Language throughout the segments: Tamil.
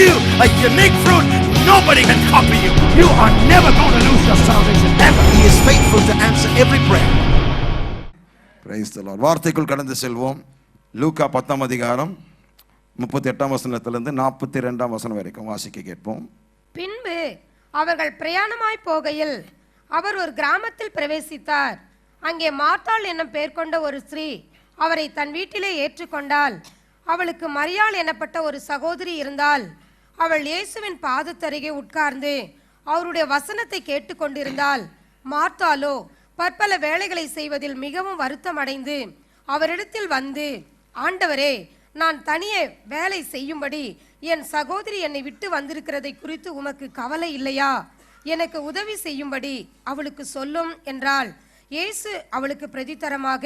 you a unique fruit. Nobody can copy you. You are never going to lose your salvation ever. He is faithful to answer every prayer. Praise the Lord. வார்த்தைக்குள் கடந்து செல்வோம். லூக்கா 10ஆம் அதிகாரம் 38ஆம் வசனத்திலிருந்து 42ஆம் வசனம் வரைக்கும் வாசிக்க கேட்போம். பின்பு அவர்கள் பிரயாணமாய் போகையில் அவர் ஒரு கிராமத்தில் பிரவேசித்தார். அங்கே மார்த்தாள் என்னும் பெயர் கொண்ட ஒரு ஸ்திரீ அவரை தன் வீட்டிலே ஏற்றுக்கொண்டாள். அவளுக்கு மரியாள் எனப்பட்ட ஒரு சகோதரி இருந்தாள். அவள் இயேசுவின் பாதத்தருகே உட்கார்ந்து அவருடைய வசனத்தை கேட்டுக்கொண்டிருந்தாள். மார்த்தாளோ பற்பல வேலைகளை செய்வதில் மிகவும் வருத்தமடைந்து அவரிடத்தில் வந்து, ஆண்டவரே, நான் தனியே வேலை செய்யும்படி என் சகோதரி என்னை விட்டு வந்திருக்கிறதை குறித்து உமக்கு கவலை இல்லையா? எனக்கு உதவி செய்யும்படி அவளுக்கு சொல்லும் என்றாள். இயேசு அவளுக்கு பிரதித்தரமாக,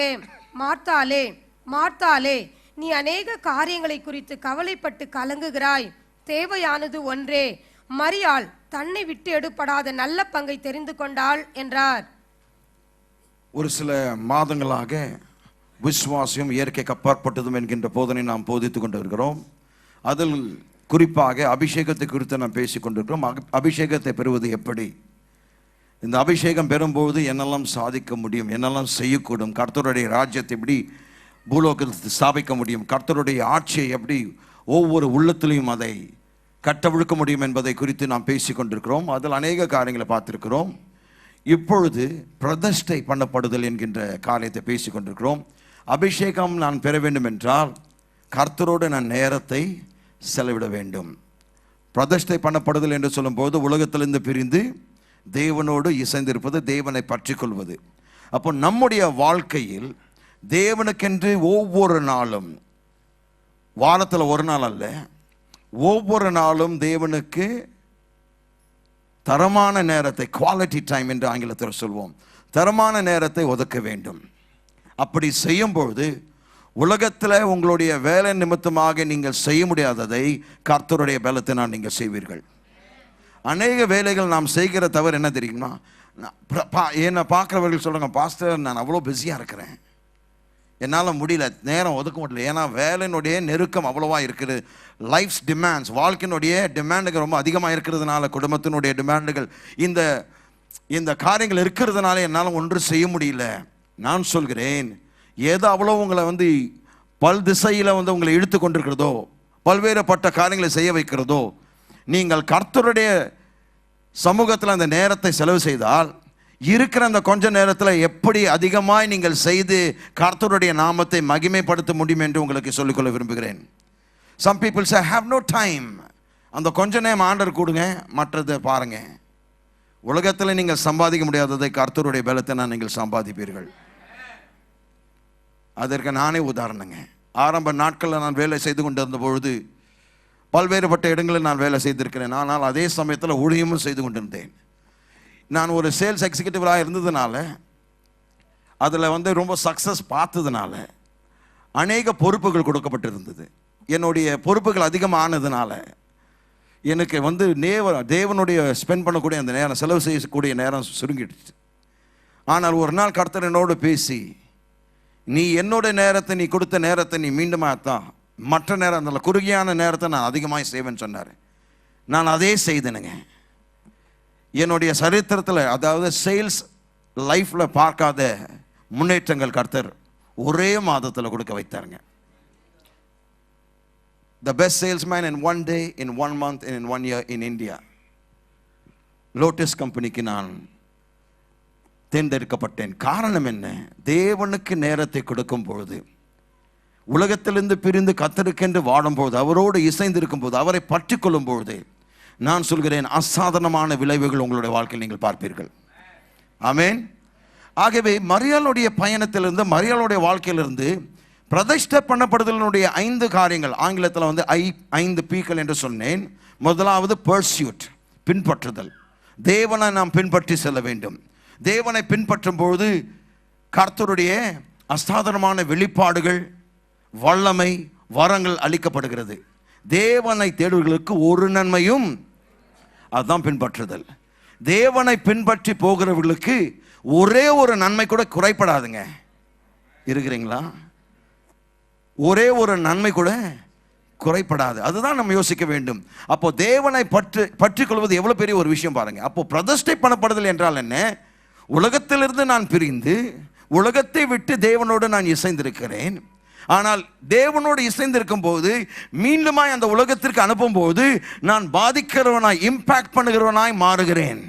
மார்த்தாளே, மார்த்தாளே, நீ அநேக காரியங்களை குறித்து கவலைப்பட்டு கலங்குகிறாய். தேவையானது ஒன்றே. மரியாள் தன்னை விட்டு எடுப்படாத நல்ல பங்கை தெரிந்து கொண்டாள் என்றார். ஒரு சில மாதங்களாக விசுவாசியம் இயற்கைக்கு அப்பாற்பட்டதும் என்கின்ற போதனை நாம் போதித்துக் கொண்டு இருக்கிறோம். அதில் குறிப்பாக அபிஷேகத்தை குறித்து நாம் பேசிக் கொண்டிருக்கிறோம். அபிஷேகத்தை பெறுவது எப்படி, இந்த அபிஷேகம் பெறும்போது என்னெல்லாம் சாதிக்க முடியும், என்னெல்லாம் செய்யக்கூடும், கர்த்தருடைய ராஜ்யத்தை எப்படி பூலோகத்தை ஸ்தாபிக்க முடியும், கர்த்தருடைய ஆட்சியை எப்படி ஒவ்வொரு உள்ளத்திலையும் அதை கட்டவிழுக்க முடியும் என்பதை குறித்து நாம் பேசிக் கொண்டிருக்கிறோம். அதில் அநேக காரியங்களை பார்த்திருக்கிறோம். இப்பொழுது பிரதிஷ்டை பண்ணப்படுதல் என்கின்ற காரியத்தை பேசிக் கொண்டிருக்கிறோம். அபிஷேகம் நான் பெற வேண்டும் என்றால் கர்த்தரோடு நான் நேரத்தை செலவிட வேண்டும். பிரதிஷ்டை பண்ணப்படுதல் என்று சொல்லும்போது உலகத்திலிருந்து பிரிந்து தேவனோடு இசைந்திருப்பது, தேவனை பற்றி கொள்வது. அப்போ நம்முடைய வாழ்க்கையில் தேவனுக்கென்று ஒவ்வொரு நாளும், வாரத்தில் ஒரு நாள் அல்ல, ஒவ்வொரு நாளும் தேவனுக்கு தரமான நேரத்தை, குவாலிட்டி டைம் என்று ஆங்கிலத்தில் சொல்வோம், தரமான நேரத்தை ஒதுக்க வேண்டும். அப்படி செய்யும்பொழுது உலகத்தில் உங்களுடைய வேலை நிமித்தமாக நீங்கள் செய்ய முடியாததை கர்த்தருடைய பலத்தினால் நீங்கள் செய்வீர்கள். அநேக வேலைகள் நாம் செய்கிற தவறு என்ன தெரியுமா? என்னை பார்க்குறவர்கள் சொல்கிறாங்க, பாஸ்டர் நான் அவ்வளோ பிஸியாக இருக்கிறேன், என்னால் முடியல, நேரம் ஒதுக்க முடியல. ஏன்னா வேலையினுடைய நெருக்கம் அவ்வளோவா இருக்குது. லைஃப்ஸ் டிமாண்ட்ஸ், வாழ்க்கையினுடைய டிமாண்டுகள் ரொம்ப அதிகமாக இருக்கிறதுனால, குடும்பத்தினுடைய டிமாண்டுகள், இந்த காரியங்கள் இருக்கிறதுனால என்னால் ஒன்றும் செய்ய முடியல. நான் சொல்கிறேன், ஏதோ அவ்வளோ உங்களை பல் திசையில் உங்களை இழுத்து கொண்டிருக்கிறதோ, பல்வேறுபட்ட காரியங்களை செய்ய வைக்கிறதோ, நீங்கள் கர்த்தருடைய சமூகத்தில் அந்த நேரத்தை செலவு செய்தால் இருக்கிற அந்த கொஞ்ச நேரத்தில் எப்படி அதிகமாய் நீங்கள் செய்து கர்த்தருடைய நாமத்தை மகிமைப்படுத்த முடியும் என்று உங்களுக்கு சொல்லிக்கொள்ள விரும்புகிறேன். Some people say, I have no time. அந்த கொஞ்ச நேரம் ஆண்டர் கொடுங்க, மற்றதை பாருங்க. உலகத்தில் நீங்கள் சம்பாதிக்க முடியாததை கர்த்தருடைய பலத்தை நீங்கள் சம்பாதிப்பீர்கள். அதற்கு நானே உதாரணங்க. ஆரம்ப நாட்களில் நான் வேலை செய்து கொண்டு இருந்த பொழுது பல்வேறுபட்ட இடங்களில் நான் வேலை செய்திருக்கிறேன். ஆனால் அதே சமயத்தில் ஊழியமும் செய்து கொண்டிருந்தேன். நான் ஒரு சேல்ஸ் எக்ஸிக்யூட்டிவாக இருந்ததுனால, அதில் ரொம்ப சக்ஸஸ் பார்த்ததுனால அநேக பொறுப்புகள் கொடுக்கப்பட்டிருந்தது. என்னுடைய பொறுப்புகள் அதிகமானதுனால எனக்கு தேவனுடைய ஸ்பெண்ட் பண்ணக்கூடிய அந்த நேரம், செலவு செய்யக்கூடிய நேரம் சுருங்கிடுச்சு. ஆனால் ஒரு நாள் கர்த்தர் என்னோடு பேசி, நீ என்னோட நேரத்தை, நீ கொடுத்த நேரத்தை நீ மீண்டுமாத்தான் மற்ற நேரம், அந்த குறுகியான நேரத்தை நான் அதிகமாக செய்வேன்னு சொன்னார். நான் அதே செய்தேனுங்க. என்னுடைய சரித்திரத்தில், அதாவது சேல்ஸ் லைஃப்பில் பார்க்காத முன்னேற்றங்கள் கர்த்தர் ஒரே மாதத்தில் கொடுக்க வைத்தாருங்க. The best salesman in one day, in 1 month and in 1 year in India. Lotus கம்பெனிக்கு நான் தேர்ந்தெடுக்கப்பட்டேன். காரணம் என்ன? தேவனுக்கு நேரத்தை கொடுக்கும் பொழுது, உலகத்திலிருந்து பிரிந்து கர்த்தருக்கென்று வாடும்போது, அவரோடு இசைந்திருக்கும் போது, அவரை பற்றி கொள்ளும் பொழுது, நான் சொல்கிறேன், அசாதாரணமான விளைவுகள் உங்களுடைய வாழ்க்கையில் நீங்கள் பார்ப்பீர்கள். ஆமென். ஆகவே மரியாளுடைய பயணத்திலிருந்து, மரியாளுடைய வாழ்க்கையிலிருந்து பிரதிஷ்டை பண்ணப்படுதலினுடைய 5 காரியங்கள், ஆங்கிலத்தில் 5 பீக்கள் என்று சொன்னேன். முதலாவது பர்சியூட், பின்பற்றுதல். தேவனை நாம் பின்பற்றி செல்ல வேண்டும். தேவனை பின்பற்றும் பொழுது கர்த்தருடைய அசாதாரணமான வெளிப்பாடுகள், வல்லமை, வரங்கள் அளிக்கப்படுகிறது. தேவனை தேடுவர்களுக்கு ஒரு நன்மையும், அதுதான் பின்பற்றுதல். தேவனை பின்பற்றி போகிறவர்களுக்கு ஒரே ஒரு நன்மை கூட குறைப்படாதுங்க. இருக்கிறீங்களா? ஒரே ஒரு நன்மை கூட குறைப்படாது. அதுதான் நம்ம யோசிக்க வேண்டும். அப்போ தேவனை பற்றிக் கொள்வது எவ்வளவு பெரிய ஒரு விஷயம் பாருங்க. அப்போ பிரதிஷ்டை பண்ணப்படுதல் என்றால் என்ன? உலகத்திலிருந்து நான் பிரிந்து உலகத்தை விட்டு தேவனோடு நான் இசைந்திருக்கிறேன். ஆனால் தேவனோடு இசைந்திருக்கும் போது மீண்டுமாய் அந்த உலகத்திற்கு அனுப்பும் போது நான் பாதிக்கிறவனாய், இம்பாக்ட் பண்ணுகிறவனாய் மாறுகிறேன்.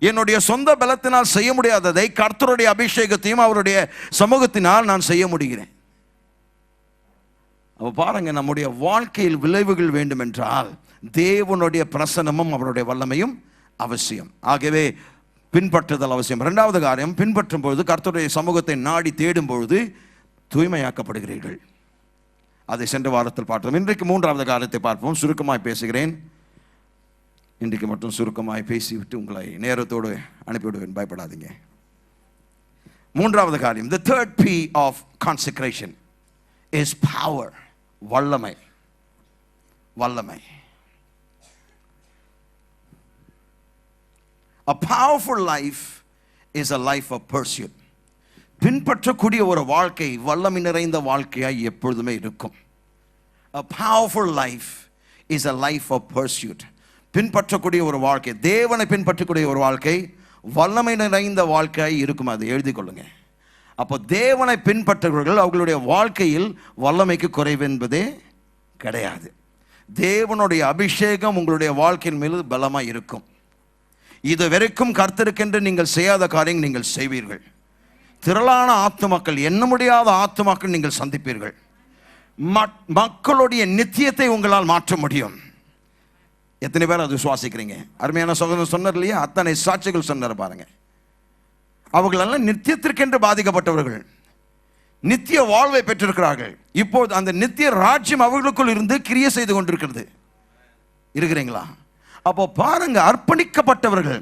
என்னுடைய சொந்த பலத்தினால் செய்ய முடியாததை கர்த்தருடைய அபிஷேகத்தையும் அவருடைய சமூகத்தினால் நான் செய்ய முடிகிறேன். அப்போ பாருங்க, நம்முடைய வாழ்க்கையில் விளைவுகள் வேண்டும் என்றால் தேவனுடைய பிரசன்னமும் அவருடைய வல்லமையும் அவசியம். ஆகவே பின்பற்றுதல் அவசியம். இரண்டாவது காரியம், பின்பற்றும் பொழுது கர்த்தருடைய சமூகத்தை நாடி தேடும் பொழுது தூய்மையாக்கப்படுகிறீர்கள். அதை சென்ற வாரத்தில் பார்த்தோம். இன்றைக்கு மூன்றாவது காரியத்தை பார்ப்போம். சுருக்கமாய் பேசுகிறேன். இன்றைக்கு மட்டும் சுருக்கமாய் பேசிவிட்டு உங்களை நேரத்தோடு அனுப்பிவிடுவேன், பயப்படாதீங்க. மூன்றாவது காரியம், the third P of consecration is power. வல்லமை. வல்லமை. A powerful life is a life of pursuit. பின்பற்றக்கூடிய ஒரு வாழ்க்கை வல்லமை நிறைந்த வாழ்க்கையாய் எப்பொழுதுமே இருக்கும். A powerful life is a life of pursuit. பின்பற்றக்கூடிய ஒரு வாழ்க்கை, தேவனை பின்பற்றக்கூடிய ஒரு வாழ்க்கை வல்லமை நிறைந்த வாழ்க்கையாய் இருக்கும். அதை எழுதி கொள்ளுங்க. அப்போ தேவனை பின்பற்றவர்கள் அவர்களுடைய வாழ்க்கையில் வல்லமைக்கு குறைவு என்பதே கிடையாது. தேவனுடைய அபிஷேகம் உங்களுடைய வாழ்க்கையின் மேல் பலமாய் இருக்கும். இது வரைக்கும் கர்த்தருக்கென்று நீங்கள் செய்யாத காரியம் நீங்கள் செய்வீர்கள். திரளான ஆத்துமாக்கள், எண்ண முடியாத ஆத்துமாக்கள் நீங்கள் சந்திப்பீர்கள். மக்களுடைய நித்தியத்தை உங்களால் மாற்ற முடியும். எத்தனை பேர் அது சுவாசிக்கிறீங்க? அருமையான சகோதரன் சொன்னார் இல்லையா, அத்தனை சாட்சிகள் சொன்னார் பாருங்க. அவர்களெல்லாம் நித்தியத்திற்கென்று பாதிக்கப்பட்டவர்கள், நித்திய வாழ்வை பெற்றிருக்கிறார்கள். இப்போது அந்த நித்திய ராஜ்யம் அவர்களுக்குள் இருந்து கிரியை செய்து கொண்டிருக்கிறது. இருக்கிறீங்களா? அப்போ பாருங்க, அர்ப்பணிக்கப்பட்டவர்கள்,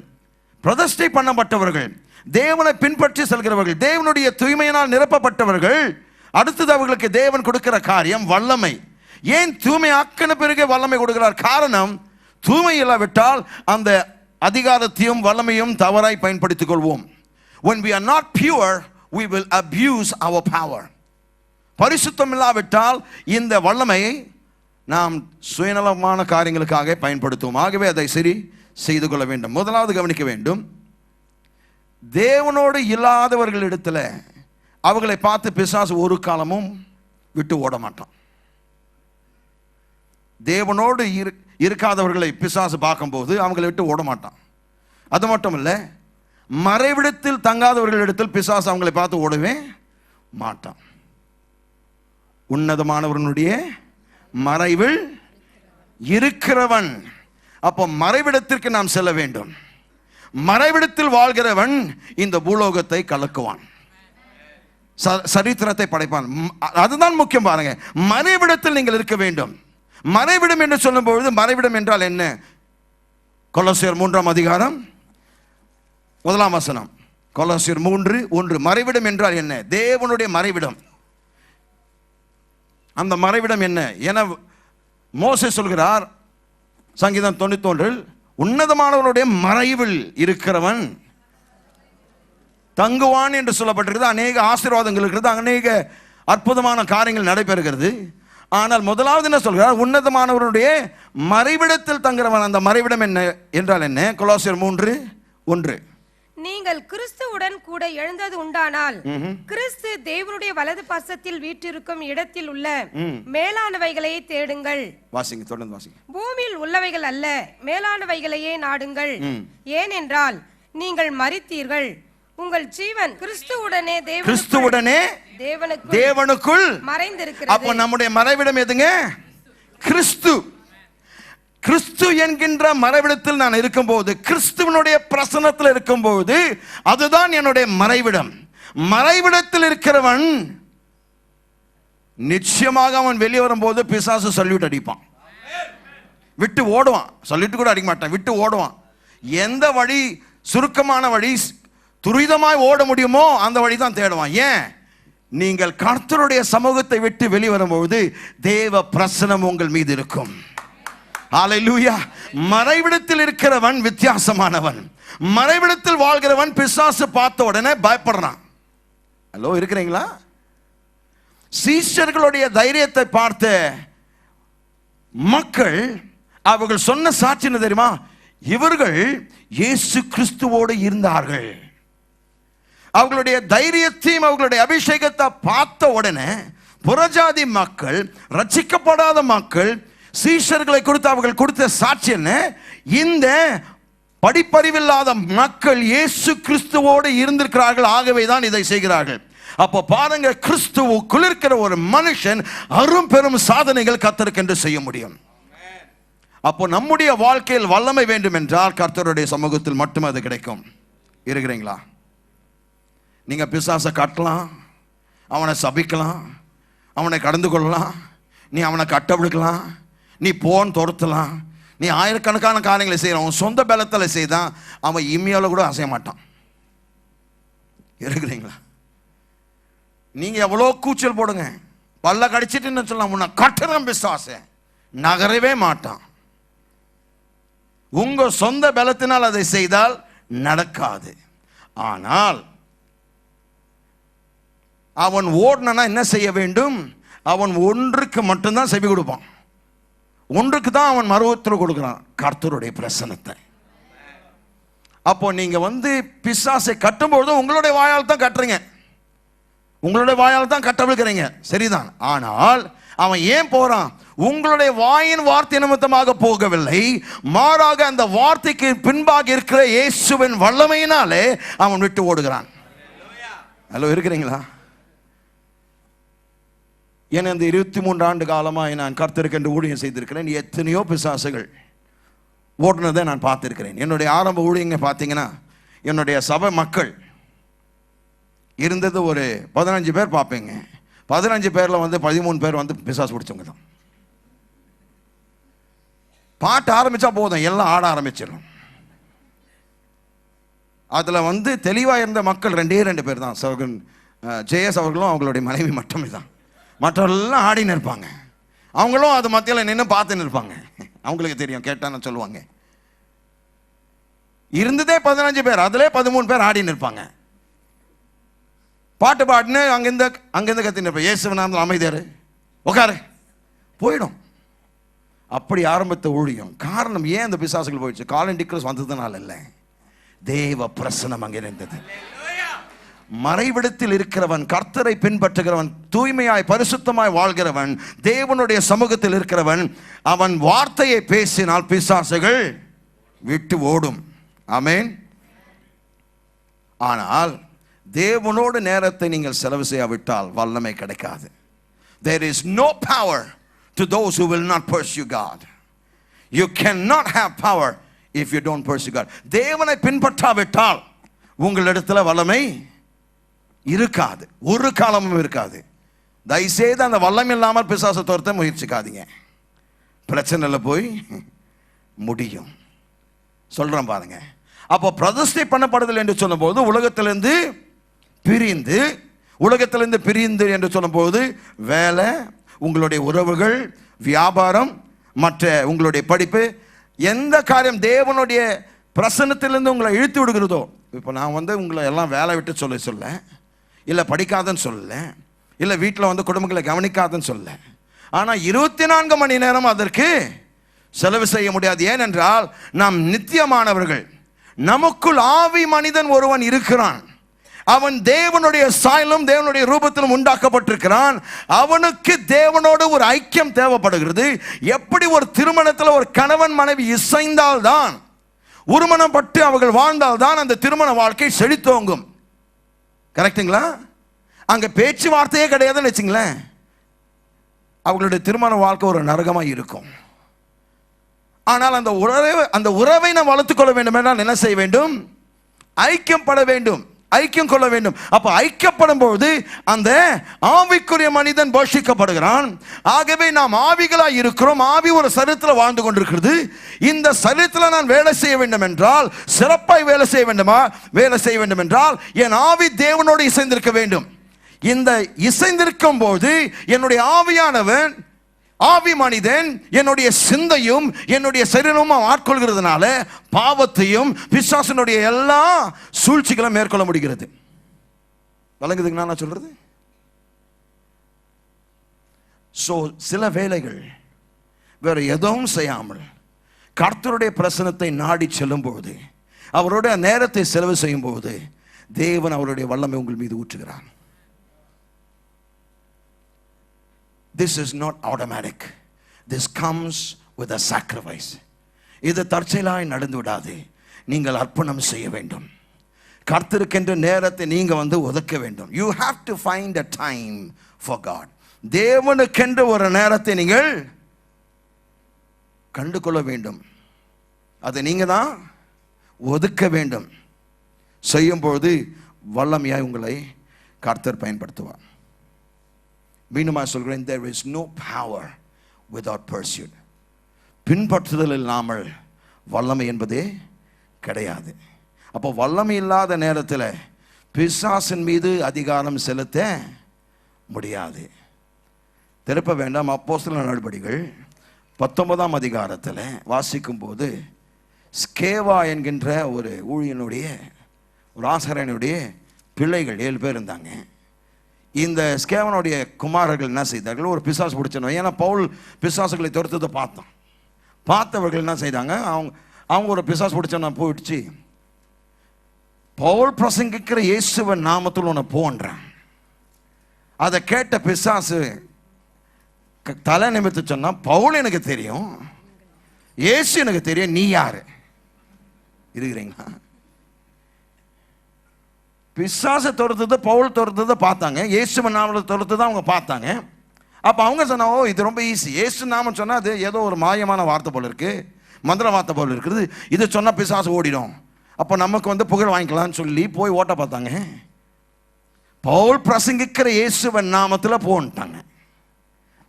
பிரதிஷ்டை பண்ணப்பட்டவர்கள், தேவனை பின்பற்றி செல்கிறவர்கள், தேவனுடைய தூய்மையினால் நிரப்பப்பட்டவர்கள். அடுத்தது அவர்களுக்கு தேவன் கொடுக்கிற காரியம் வல்லமை. ஏன் தூய்மை ஆக்கின பிறகு வல்லமை கொடுக்கிறார்? காரணம், தூய்மை இல்லாவிட்டால் அந்த அதிகாரத்தையும் வல்லமையும் தவறாய் பயன்படுத்திக் கொள்வோம். When we are not pure, we will abuse our power. பரிசுத்தம் இல்லாவிட்டால் இந்த வல்லமையை நாம் சுயநலமான காரியங்களுக்காக பயன்படுத்துவோம். ஆகவே அதை சரி செய்து கொள்ள வேண்டும். முதலாவது கவனிக்க வேண்டும், தேவனோடு இல்லாதவர்களிடத்தில் அவர்களை பார்த்து பிசாசு ஒரு காலமும் விட்டு ஓட மாட்டான். தேவனோடு இருக்காதவர்களை பிசாசு பார்க்கும்போது அவங்களை விட்டு ஓட மாட்டான். அது மட்டும் இல்லை, மறைவிடத்தில் தங்காதவர்களிடத்தில் பிசாசு அவங்களை பார்த்து ஓடவே மாட்டான். உன்னதமானவர்களுடைய மறைவில் இருக்கிறவன். அப்போ மறைவிடத்திற்கு நாம் செல்ல வேண்டும். மறைவிடத்தில் வாழ்கிறவன் இந்த பூலோகத்தை கலக்குவான், சரித்திரத்தை படைப்பான். அதுதான் முக்கியம். பாருங்க, மறைவிடத்தில் நீங்கள் இருக்க வேண்டும். மறைவிடம் என்று சொல்லும் பொழுது மறைவிடம் என்றால் என்ன? கொலோசியர் 3ஆம் அதிகாரம் 1ஆம் வசனம். கொலோசியர் 3:1. மறைவிடம் என்றால் என்ன? தேவனுடைய மறைவிடம். அந்த மறைவிடம் என்ன என மோசே சொல்கிறார் சங்கீதம் 91. உன்னதமானவருடைய மறைவில் இருக்கிறவன் தங்குவான் என்று சொல்லப்பட்டிருக்கிறது. அநேக ஆசீர்வாதங்கள் இருக்கிறது, அநேக அற்புதமான காரியங்கள் நடைபெறுகிறது. ஆனால் முதலாவது என்ன சொல்கிறார்? உன்னதமானவருடைய மறைவிடத்தில் தங்குறவன். அந்த மறைவிடம் என்ன என்றால் என்ன? கொலோசியர் 3:1. நீங்கள் கிறிஸ்துவுடன் கூட எழுந்தது உண்டானால் கிறிஸ்து தேவனுடைய வலது பாசத்தில் வீற்றிருக்கும் இடத்தில் உள்ள மேலானவைகளை தேடுங்கள். வாசிங்க, தொடர்ந்து வாசிங்க. பூமியில் உள்ளவைகள் அல்ல, மேலானவைகளையே நாடுங்கள். ஏனென்றால் நீங்கள் மரித்தீர்கள், உங்கள் ஜீவன் கிறிஸ்துவுடனே தேவனுக்குள் மறைந்திருக்கிறது. அப்போ நம்முடைய மறைவிடம் எதுங்க? கிறிஸ்து. கிறிஸ்து என்கின்ற மறைவிடத்தில் நான் இருக்கும்போது, கிறிஸ்துவனுடைய பிரசன்னத்தில் இருக்கும்போது, அதுதான் என்னுடைய மறைவிடம். மறைவிடத்தில் இருக்கிறவன் நிச்சயமாக அவன் வெளியே வரும்போது பிசாசு சல்யூட் அடிப்பான், விட்டு ஓடுவான். சல்யூட் கூட அடிக்க மாட்டான், விட்டு ஓடுவான். எந்த வழி சுருக்கமான வழி துரிதமாய் ஓட முடியுமோ அந்த வழி தான் தேடுவான். ஏன்? நீங்கள் கர்த்தருடைய சமூகத்தை விட்டு வெளிவரும்போது தேவ பிரசன்னம் உங்கள் மீது இருக்கும். ஹல்லேலூயா. மறைவிடத்தில் இருக்கிறவன் வித்தியாசமானவன். மறைவிடத்தில் வாழ்கிறவன் பிசாசு பார்த்த உடனே பயப்படுறான். ஹலோ, இருக்கிறீங்களா? சீஷர்களுடைய தைரியத்தை பார்த்து மக்கள் அவர்கள் சொன்ன சாட்சி என்ன தெரியுமா? இவர்கள் இயேசு கிறிஸ்துவோடு இருந்தார்கள். அவர்களுடைய தைரியத்தையும் அவர்களுடைய அபிஷேகத்தை பார்த்த உடனே புறஜாதி மக்கள், ரட்சிக்கப்படாத மக்கள், சீஷர்களை கொடுத்து அவர்கள் கொடுத்த சாட்சி என்ன? இந்த படிப்பறிவில்லாத மக்கள் இயேசு கிறிஸ்துவோடு இருந்திருக்கிறார்கள், ஆகவே தான் இதை செய்கிறார்கள். அப்போ பாருங்க, கிறிஸ்துவுக்குள் இருக்கிற ஒரு மனுஷன் அரும் பெரும் சாதனைகள் கர்த்தருக்கென்று செய்ய முடியும். அப்போ நம்முடைய வாழ்க்கையில் வல்லமை வேண்டும் என்றால் கர்த்தருடைய சமூகத்தில் மட்டும் அது கிடைக்கும். இருக்கிறீங்களா? நீங்க பிசாசை காட்டலாம், அவனை சபிக்கலாம், அவனை கடந்து கொள்ளலாம், நீ அவனை கட்டவிடுக்கலாம், நீ போன் துரத்தலாம், நீ ஆயிரக்கணக்கான காரியங்களை செய்யலாம். அவன் சொந்த பலத்தில் செய்தான், அவன் இம்மையால கூட அசைய மாட்டான். இருக்கிறீங்களா? நீங்க எவ்வளோ கூச்சல் போடுங்க, பல்ல கடிச்சிட்டு சொல்லலாம், உன்னை கட்டுறேன் பிசாசை, நகரவே மாட்டான். உங்க சொந்த பலத்தினால் அதை செய்தால் நடக்காது. ஆனால் அவன் ஓடனா என்ன செய்ய வேண்டும்? அவன் ஒன்றுக்கு மட்டும்தான் செவி கொடுப்பான். ஒன்றுக்கு தான் அவன் மறுபத்தில் கொடுக்கிறான், கர்த்தருடைய பிரசன்னத்தை. அப்போ நீங்க பிசாசை கட்டும்போது உங்களுடைய வாயால் தான் கட்டுறீங்க, உங்களுடைய வாயால் தான் கட்டவிழ்கிறீங்க, சரிதான். ஆனால் அவன் ஏன் போறான்? உங்களுடைய வாயின் வார்த்தை நிமித்தமாக போகவில்லை, மாறாக அந்த வார்த்தைக்கு பின்பாக இருக்கிற இயேசுவின் வல்லமையினாலே அவன் விட்டு ஓடுகிறான். ஹலோ, இருக்கிறீங்களா? என இந்த 23 ஆண்டு காலமாக நான் கர்த்தருக்கு என்று ஊழியம் செய்திருக்கிறேன். எத்தனையோ பிசாசுகள் ஓடுனதை நான் பார்த்துருக்கிறேன். என்னுடைய ஆரம்ப ஊழியங்க பார்த்தீங்கன்னா, என்னுடைய சபை மக்கள் இருந்தது ஒரு 15 பேர் பார்ப்பீங்க. 15 பேரில் 13 பேர் பிசாசு பிடிச்சவங்க தான். பாட்டு ஆரம்பித்தா போதும், எல்லாம் ஆட ஆரம்பிச்சிடும். அதில் தெளிவாக இருந்த மக்கள் 2 பேர் தான். சகோதரன் ஜெயஸ் அவர்களும் அவங்களுடைய மனைவி மட்டுமே தான். மற்றவர்களெல்லாம் ஆடின்னு இருப்பாங்க. அவங்களும் அது மத்தியில் நின்று பார்த்துன்னு இருப்பாங்க. அவங்களுக்கு தெரியும், கேட்டான்னு சொல்லுவாங்க. இருந்ததே 15 பேர், அதிலே 13 பேர் ஆடின்னு இருப்பாங்க. பாட்டு பாட்டுன்னு அங்கேருந்து கத்தின்னு இருப்பேன். இயேசுவின் அமைதியாரு, உட்காரு, போயிடும். அப்படி ஆரம்பித்த ஊழியம். காரணம் ஏன் அந்த பிசாசுகள் போயிடுச்சு? காலன் டிக்ரஸ் வந்ததுனால இல்லை, தேவ பிரசனம் அங்கே இருந்தது. மறைவிடத்தில் இருக்கிறவன், கர்த்தரை பின்பற்றுகிறவன், தூய்மையாய் பரிசுத்தமாய் வாழ்கிறவன், தேவனுடைய சமூகத்தில் இருக்கிறவன், அவன் வார்த்தையை பேசினால் பிசாசுகள் விட்டு ஓடும். ஆமென். ஆனால் தேவனோடு நேரத்தை நீங்கள் செலவு செய்யாவிட்டால் வல்லமை கிடைக்காது. There is no power to those who will not pursue God. You cannot have power if you don't pursue God. தேவனை பின்பற்றாவிட்டால் உங்களிடத்தில் வல்லமை இருக்காது, ஒரு காலமும் இருக்காது. தயவுசெய்து அந்த வல்லமை இல்லாமல் பிசாசை துரத்த முயற்சிக்காதீங்க. பிரச்சனையில் போய் முடியும். சொல்றேன் பாருங்க. அப்போ பிரதிஷ்டை பண்ணப்படுதல் என்று சொல்லும்போது உலகத்திலிருந்து பிரிந்து என்று சொல்லும்போது வேலை, உங்களுடைய உறவுகள், வியாபாரம், மற்ற உங்களுடைய படிப்பு, எந்த காரியம் தேவனுடைய பிரசன்னத்திலிருந்து உங்களை இழுத்து விடுகிறதோ. இப்போ நான் உங்களை எல்லாம் வேலை விட்டு சொல்ல இல்லை, படிக்காதன்னு சொல்லல, இல்லை வீட்டில் குடும்பங்களை கவனிக்காதன்னு சொல்ல. ஆனால் 24 மணி நேரம் அதற்கு செலவு செய்ய முடியாது. ஏனென்றால் நாம் நித்தியமானவர்கள். நமக்குள் ஆவி மனிதன் ஒருவன் இருக்கிறான். அவன் தேவனுடைய சாயலும் தேவனுடைய ரூபத்திலும் உண்டாக்கப்பட்டிருக்கிறான். அவனுக்கு தேவனோடு ஒரு ஐக்கியம் தேவைப்படுகிறது. எப்படி ஒரு திருமணத்தில் ஒரு கணவன் மனைவி இசைந்தால்தான், உருமணம் பட்டு அவர்கள் வாழ்ந்தால்தான் அந்த திருமண வாழ்க்கை செழித்தோங்கும். கரெக்டுங்களா? அங்க பேச்சுவார்த்தையே கிடையாதுன்னு வச்சுங்களேன், அவங்களுடைய திருமண வாழ்க்கை ஒரு நரகமாக இருக்கும். ஆனால் அந்த உறவை நாம் வளர்த்துக்கொள்ள வேண்டும் என்றால் என்ன செய்ய வேண்டும்? ஐக்கியப்பட வேண்டும், ஐக்கியம் கொள்ள வேண்டும். அப்ப ஐக்கியப்படும் போது அந்த ஆவிக்குரிய மனிதன் போஷிக்கப்படுகிறான். ஆகவே நாம் ஆவிகளாய் இருக்கிறோம். ஆவி ஒரு சரீரத்தில் வாழ்ந்து கொண்டிருக்கிறது. இந்த சரீரத்தில் நான் வேலை செய்ய வேண்டும் என்றால், சிறப்பாய் வேலை செய்ய வேண்டும் என்றால் என் ஆவி தேவனோடு இசைந்திருக்க வேண்டும். இந்த இசைந்திருக்கும் போது என்னுடைய ஆவியானவன், ஆவி மனிதன் என்னுடைய சிந்தையும் என்னுடைய சரீரமும் ஆட்கொள்கிறதுனால பாவத்தையும் பிசாசினுடைய எல்லா சூழ்ச்சிகளும் மேற்கொள்ள முடிகிறது. வழங்குதுங்க நான் சொல்றது? சில வேளைகள் வேற எதுவும் செய்யாமல் கர்த்தருடைய பிரசனத்தை நாடி செல்லும்போது, அவருடைய நேரத்தை செலவு செய்யும் போது, தேவன் அவருடைய வல்லமை உங்கள் மீது ஊற்றுகிறார். This is not automatic. This comes with a sacrifice. இது தற்செயலாய் நடந்து விடாது. நீங்கள் அர்ப்பணம் செய்ய வேண்டும். கர்த்தருக்கென்ற நேரத்தை நீங்க ஒதுக்க வேண்டும். You have to find a time for God. தேவனுக்கென்ற ஒரு நேரத்தை நீங்கள் கண்டு கொள்ள வேண்டும். அதை நீங்க தான் ஒதுக்க வேண்டும். செய்யும்போது வல்லமையாய் உங்களை கர்த்தர் பயன்படுத்துவார். மீண்டுமா சொல்கிறேன், there is no power without pursuit. பின்பற்றுதல் இல்லாமல் வல்லமை என்பதே கிடையாது. அப்போ வல்லமை இல்லாத நேரத்தில் பிசாசின் மீது அதிகாரம் செலுத்த முடியாது. திருப்ப வேண்டாம். அப்போஸ்தலர் நடபடிகள் 19ஆம் அதிகாரத்தில் வாசிக்கும் போது, ஸ்கேவா என்கின்ற ஒரு ஊழியனுடைய, ஒரு ஆசாரியனுடைய பிள்ளைகள் 7 பேர் இருந்தாங்க. இந்த ஸ்கேவனுடைய குமாரர்கள் என்ன செய்தார்கள்? ஒரு பிசாசு பிடிச்சணும். ஏன்னா பவுல் பிசாசுகளை துரத்துதை பார்த்தவர்கள் என்ன செய்தாங்க? அவங்க ஒரு பிசாசு பிடிச்சவன போயிடுச்சு, பவுல் பிரசங்கிக்கிற இயேசுவின் நாமத்தில் உன்னை போன்றான். அதை கேட்ட பிசாசு தலை நிமித்து சொன்னா, பவுல் எனக்கு தெரியும், இயேசு எனக்கு தெரியும், நீ யாரு இருக்கிறீங்களா? பிசாசை துரத்துது, பவுல் துரத்துதை பார்த்தாங்க, இயேசுவின் நாமத்தில் துரத்துதை அவங்க பார்த்தாங்க. அப்போ அவங்க சொன்னா, ஓ இது ரொம்ப ஈஸி, இயேசு நாமம் சொன்னால் அது ஏதோ ஒரு மாயமான வார்த்தை போல் இருக்கு, மந்திர வார்த்தை போல் இருக்குது, இது சொன்னால் பிசாசு ஓடிடும், அப்போ நமக்கு புகழ் வாங்கிக்கலாம்னு சொல்லி போய் ஓட்ட பார்த்தாங்க. பவுல் பிரசங்கிக்கிற இயேசுவின் நாமத்தில் போன்ட்டாங்க.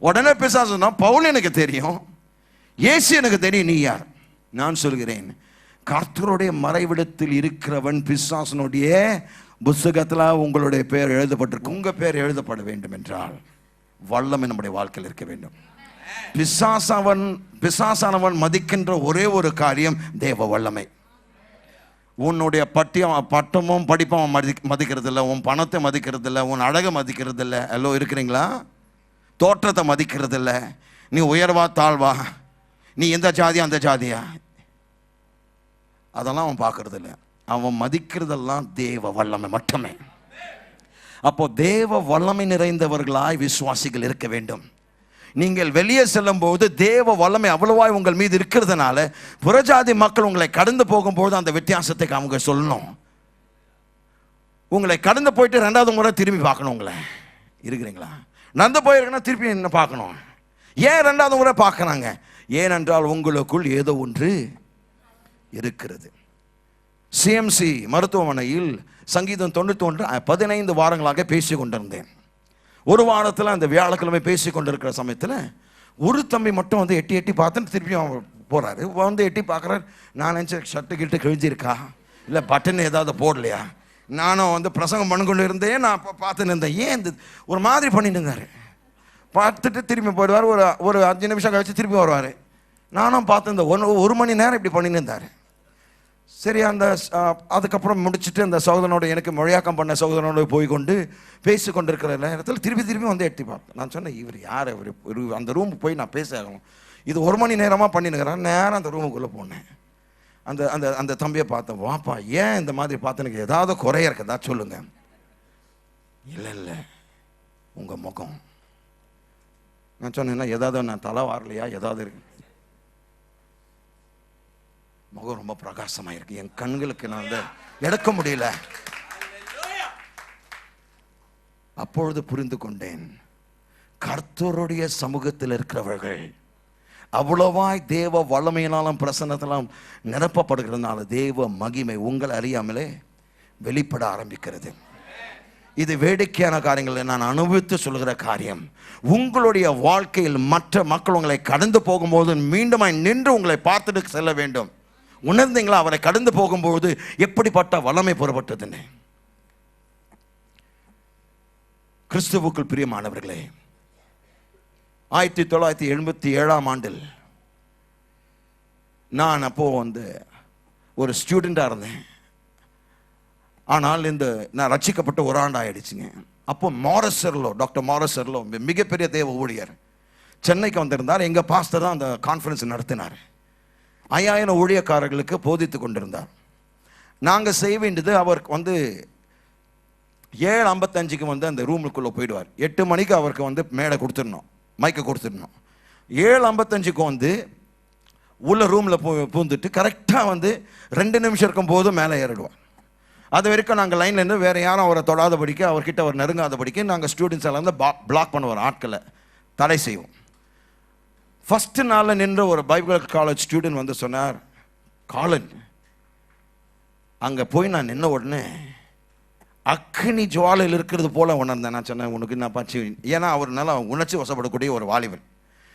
உடனே பிசாசு சொன்னா, பவுல் எனக்கு தெரியும், இயேசு எனக்கு தெரியும், நீ யார்? நான் சொல்கிறேன், கர்த்தருடைய மறைவிடத்தில் இருக்கிறவன் பிசாசனுடைய புத்தகத்தில் உங்களுடைய பேர் எழுதப்பட்டிருக்கு. உங்க பேர் எழுதப்பட வேண்டும் என்றால் வல்லமை நம்முடைய வாழ்க்கையில் இருக்க வேண்டும். பிசாசானவன் மதிக்கின்ற ஒரே ஒரு காரியம் தேவ வல்லமை. உன்னுடைய பட்டமும் படிப்பும் மதிக்கிறது இல்லை, உன் பணத்தை மதிக்கிறது இல்லை, உன் அழகை மதிக்கிறது இல்லை. எல்லோ இருக்கிறீங்களா? தோற்றத்தை மதிக்கிறது இல்லை. நீ உயர்வா தாழ்வா, நீ எந்த ஜாதியா அந்த ஜாதியா, அதெல்லாம் அவன் பார்க்கறது இல்லை. அவன் மதிக்கிறதெல்லாம் தேவ வல்லமை மட்டுமே. அப்போ தேவ வல்லமை நிறைந்தவர்களாய் விசுவாசிகள் இருக்க வேண்டும். நீங்கள் வெளியே செல்லும் போது தேவ வல்லமை அவ்வளவாய் உங்கள் மீது இருக்கிறதுனால புறஜாதி மக்கள் உங்களை கடந்து போகும்போது அந்த வித்தியாசத்தை அவங்க சொல்லணும். உங்களை கடந்து போயிட்டு 2வது முறை திரும்பி பார்க்கணும். உங்களை இருக்கிறீங்களா? நடந்து போயிருக்கணும், திருப்பி என்ன பார்க்கணும். ஏன் 2வது முறை பார்க்கறாங்க? ஏனென்றால் உங்களுக்குள் ஏதோ ஒன்று இருக்கிறது. சிஎம்சி மருத்துவமனையில் சங்கீதம் 91 15 வாரங்களாக பேசி கொண்டிருந்தேன். ஒரு வாரத்தில் அந்த வியாழக்கிழமை பேசி கொண்டிருக்கிற சமயத்தில் ஒரு தம்பி மட்டும் எட்டி பார்த்துட்டு திருப்பி போறாரு. எட்டி பார்க்குறாரு. நான் நினச்சேன் ஷர்ட்டு கிட்ட கிழிஞ்சிருக்கா, இல்லை பட்டன் ஏதாவது போடலையா. நானும் பிரசங்கம் பண்ணி கொண்டு இருந்தேன். நான் பார்த்துன்னு இருந்தேன். ஏன் இந்த ஒரு மாதிரி பண்ணிட்டு இருந்தாரு. பார்த்துட்டு திரும்பி போயிடுவார். ஒரு 5 நிமிஷம் கழிச்சு திருப்பி வருவார். நானும் பார்த்து ஒரு மணி நேரம் இப்படி பண்ணின்னு இருந்தார். சரி, அதுக்கப்புறம் முடிச்சுட்டு அந்த சகோதரனோட, எனக்கு மொழியாக்கம் பண்ண சகோதரனோட போய் கொண்டு பேசி கொண்டிருக்கிற நேரத்தில் திருப்பி எட்டி பார்த்தேன். நான் சொன்னேன், இவர் யார்? ஒரு அந்த ரூமுக்கு போய் நான் பேச ஆகணும். இது 1 மணி நேரமாக பண்ணினுக்கிறேன். நேரம் அந்த ரூமுக்குள்ளே போனேன். அந்த அந்த அந்த தம்பியை பார்த்தேன். வாப்பா, ஏன் இந்த மாதிரி பார்த்து எனக்கு ஏதாவது குறைய இருக்குதா சொல்லுங்க. இல்லை உங்கள் முகம். நான் சொன்னேன்னா, ஏதாவது நான் தலை வாரலையா, ஏதாவது இருக்கு? முகம் ரொம்ப பிரகாசமாக இருக்கு. என் கண்களுக்கு நான் எடுக்க முடியல. அப்பொழுது புரிந்து கொண்டேன், கர்த்தருடைய சமூகத்தில் இருக்கிறவர்கள் அவ்வளவாய் தேவ வல்லமையினாலும் பிரசன்னத்தினாலும் நிரப்பப்படுகிறதுனால தேவ மகிமை உங்களை அறியாமலே வெளிப்பட ஆரம்பிக்கிறது. இது வேடிக்கையான காரியங்கள் நான் அனுபவித்து சொல்கிற காரியம். உங்களுடைய வாழ்க்கையில் மற்ற மக்கள் உங்களை கடந்து போகும்போது மீண்டும் நின்று உங்களை பார்த்துட்டு செல்ல வேண்டும். உணர்ந்தீங்களா? அவரை கடந்து போகும்போது எப்படிப்பட்ட வல்லமை புறப்பட்டதுன்னு. கிறிஸ்துவுக்குள் பிரியமானவர்களே, 1977ஆம் ஆண்டில் நான் அப்போ ஒரு ஸ்டூடெண்டாக இருந்தேன். ஆனால் நான் ரட்சிக்கப்பட்ட 1 ஆண்டு ஆயிடுச்சுங்க. அப்போ டாக்டர் மாரஸ் சர்லோ மிகப்பெரிய தேவ ஊழியர், சென்னைக்கு வந்திருந்தார். எங்கள் பாஸ்டர் தான் அந்த கான்ஃபரன்ஸ் நடத்தினார். 5000 ஊழியக்காரர்களுக்கு போதித்து கொண்டிருந்தார். நாங்கள் செய்ய வேண்டியது, அவருக்கு வந்து 7:55 வந்து அந்த ரூமுக்குள்ளே போயிடுவார். 8 மணிக்கு அவருக்கு வந்து மேடை கொடுத்துடணும், மைக்கை கொடுத்துடணும். 7:55 வந்து உள்ள ரூமில் பூந்துட்டு கரெக்டாக வந்து 2 நிமிஷம் இருக்கும் போது மேலே ஏறிடுவார். அது வரைக்கும் நாங்கள் லைனில் இருந்து வேறு யாரும் அவரை தொடாதபடிக்கு, அவர்கிட்ட அவர் நெருங்காதபடிக்கு நாங்கள் ஸ்டூடெண்ட்ஸ் எல்லாம் வந்து பிளாக் பண்ணுவோம், ஆட்களை தடை செய்வோம். ஃபஸ்ட்டு நாளில் நின்ற ஒரு பைபிள் காலேஜ் ஸ்டூடெண்ட் வந்து சொன்னார், காலன், அங்கே போய் நான் நின்ன உடனே அக்னி ஜுவாலையில் இருக்கிறது போல உணர்ந்தேன். நான் சொன்னேன், உனக்கு நான் பச்சு, ஏன்னா அவர் நல்லா உணர்ச்சி வசப்படக்கூடிய ஒரு வாலிபன்.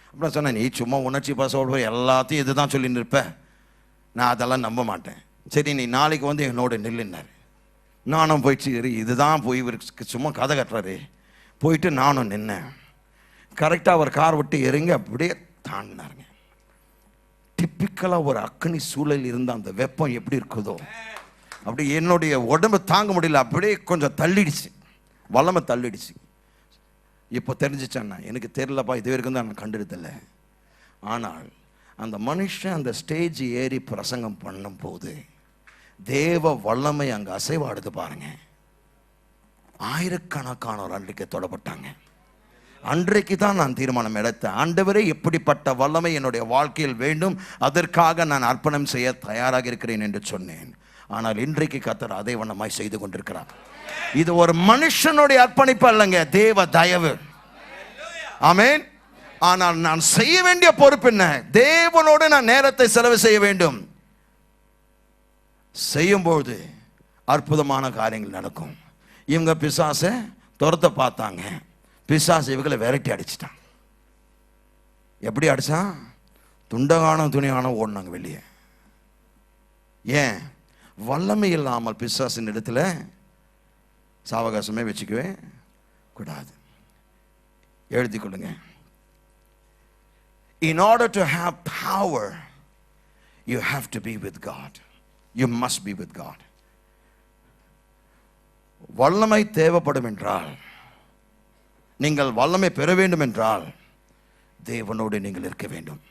அப்புறம் சொன்னேன், நீ சும்மா உணர்ச்சி வசப்பட எல்லாத்தையும் இது தான் சொல்லி நிற்பேன், நான் அதெல்லாம் நம்ப மாட்டேன். சரி, நீ நாளைக்கு வந்து என்னோட நில்லுன்னார். நானும் போயிடுச்சு, இதுதான் போய் இவருக்கு சும்மா கதை கட்டுறாரு. போயிட்டு நானும் நின்னேன். கரெக்டாக அவர் கார் விட்டு இறங்கி அப்படியே தாண்டினாருங்க. டிப்பிக்கலாக ஒரு அக்னி சூழல் இருந்த அந்த வெப்பம் எப்படி இருக்குதோ அப்படி என்னுடைய உடம்பு தாங்க முடியல, அப்படியே கொஞ்சம் தள்ளிடுச்சு, வல்லமை தள்ளிடுச்சு. இப்போ தெரிஞ்சிச்சேன்னா, எனக்கு தெரியலப்பா, இது வரைக்கும் தான் நான் கண்டுடுதில்லை. ஆனால் அந்த மனுஷன் அந்த ஸ்டேஜ் ஏறி பிரசங்கம் பண்ணும் போது தேவ வல்லமை அங்கே அசைவாடுது பாருங்க. ஆயிரக்கணக்கானோர் அன்றைக்கு தொடப்பட்டாங்க. அன்றைக்கு தான் நான் தீர்மானம் எடுத்தேன், ஆண்டவரே இப்படிப்பட்ட வல்லமை என்னுடைய வாழ்க்கையில் வேண்டும், அதற்காக நான் அர்ப்பணம் செய்ய தயாராக இருக்கிறேன் என்று சொன்னேன். ஆனால் இன்றைக்கு கர்த்தர் அதே வண்ணமாய் செய்து கொண்டிருக்கிறார். இது ஒரு மனுஷனுடைய அர்ப்பணிப்பு அல்லங்க, தேவ தயவு. ஆமென். ஆனால் நான் செய்ய வேண்டிய பொறுப்பு என்ன? தேவனோடு நான் நேரத்தை செலவு செய்ய வேண்டும். செய்யும்போது அற்புதமான காரியங்கள் நடக்கும். இவங்க பிசாசை துரத்த பார்த்தாங்க, பிசாசு இவங்களை விரட்டி அடிச்சிட்டான். எப்படி அடிச்சான்? துண்டகான துணியான ஓடினாங்க வெளியே. ஏன்? வல்லமை இல்லாமல் பிசாசின் இடத்துல சாவகாசமே வச்சுக்கவே கூடாது. எழுதி கொள்ளுங்க. In order to have power, you have to be with God. You must be with God. வல்லமை தேவைப்படும் என்றால், நீங்கள் வல்லமை பெற வேண்டும் என்றால் தேவனோடு நீங்கள் இருக்க வேண்டும்.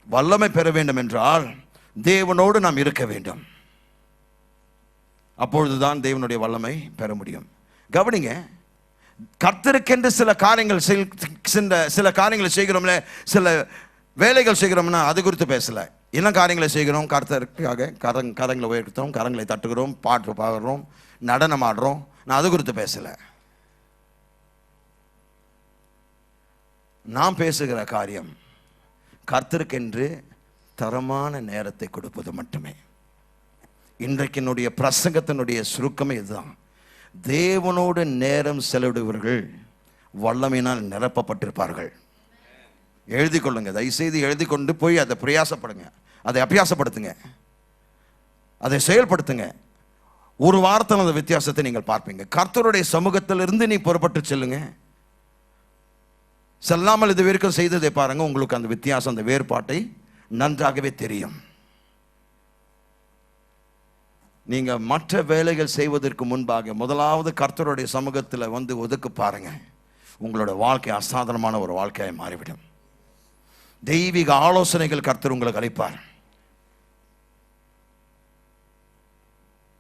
வல்லமை பெற வேண்டும் என்றால் தேவனோடு நாம் இருக்க வேண்டும். அப்பொழுதுதான் தேவனுடைய வல்லமை பெற முடியும். கவனிங்க, கர்த்தருக்கென்று சில காரியங்கள் சில காரியங்களை செய்கிறோம்ல, சில வேலைகள் செய்கிறோம்னா அது குறித்து பேசல. என்ன காரியங்களை செய்கிறோம்? கர்த்தருக்காக கரங்களை உயர்த்துறோம், கரங்களை தட்டுகிறோம், பாட்டு பாடுறோம், நடனம் ஆடுறோம். நான் அது குறித்து பேசல. நாம் பேசுகிற காரியம் கர்த்தருக்கென்று தரமான நேரத்தை கொடுப்பது மட்டுமே. இன்றைக்கு என்னுடைய பிரசங்கத்தினுடைய சுருக்கமே இதுதான். தேவனோடு நேரம் செலவிடுவர்கள் வல்லமையினால் நிரப்பப்பட்டிருப்பார்கள். எழுதி கொள்ளுங்க, தயவுசெய்து எழுதி கொண்டு போய் அதை பிரயாசப்படுங்க, அதை அபியாசப்படுத்துங்க, அதை செயல்படுத்துங்க. ஒரு வாரத்தில் அந்த வித்தியாசத்தை நீங்கள் பார்ப்பீங்க. கர்த்தருடைய சமூகத்திலிருந்து நீ புறப்பட்டு செல்லுங்க. செல்லாமல் இது வரைக்கும் செய்ததை பாருங்க, உங்களுக்கு அந்த வித்தியாசம், அந்த வேறுபாட்டை நன்றாகவே தெரியும். நீங்க மற்ற வேலைகள் செய்வதற்கு முன்பாக முதலாவது கர்த்தருடைய சமூகத்தில் வந்து ஒதுக்கு பாருங்க. உங்களோட வாழ்க்கை அசாதாரணமான ஒரு வாழ்க்கையாய் மாறிவிடும். தெய்வீக ஆலோசனைகள் கர்த்தர் உங்களுக்கு அளிப்பார்.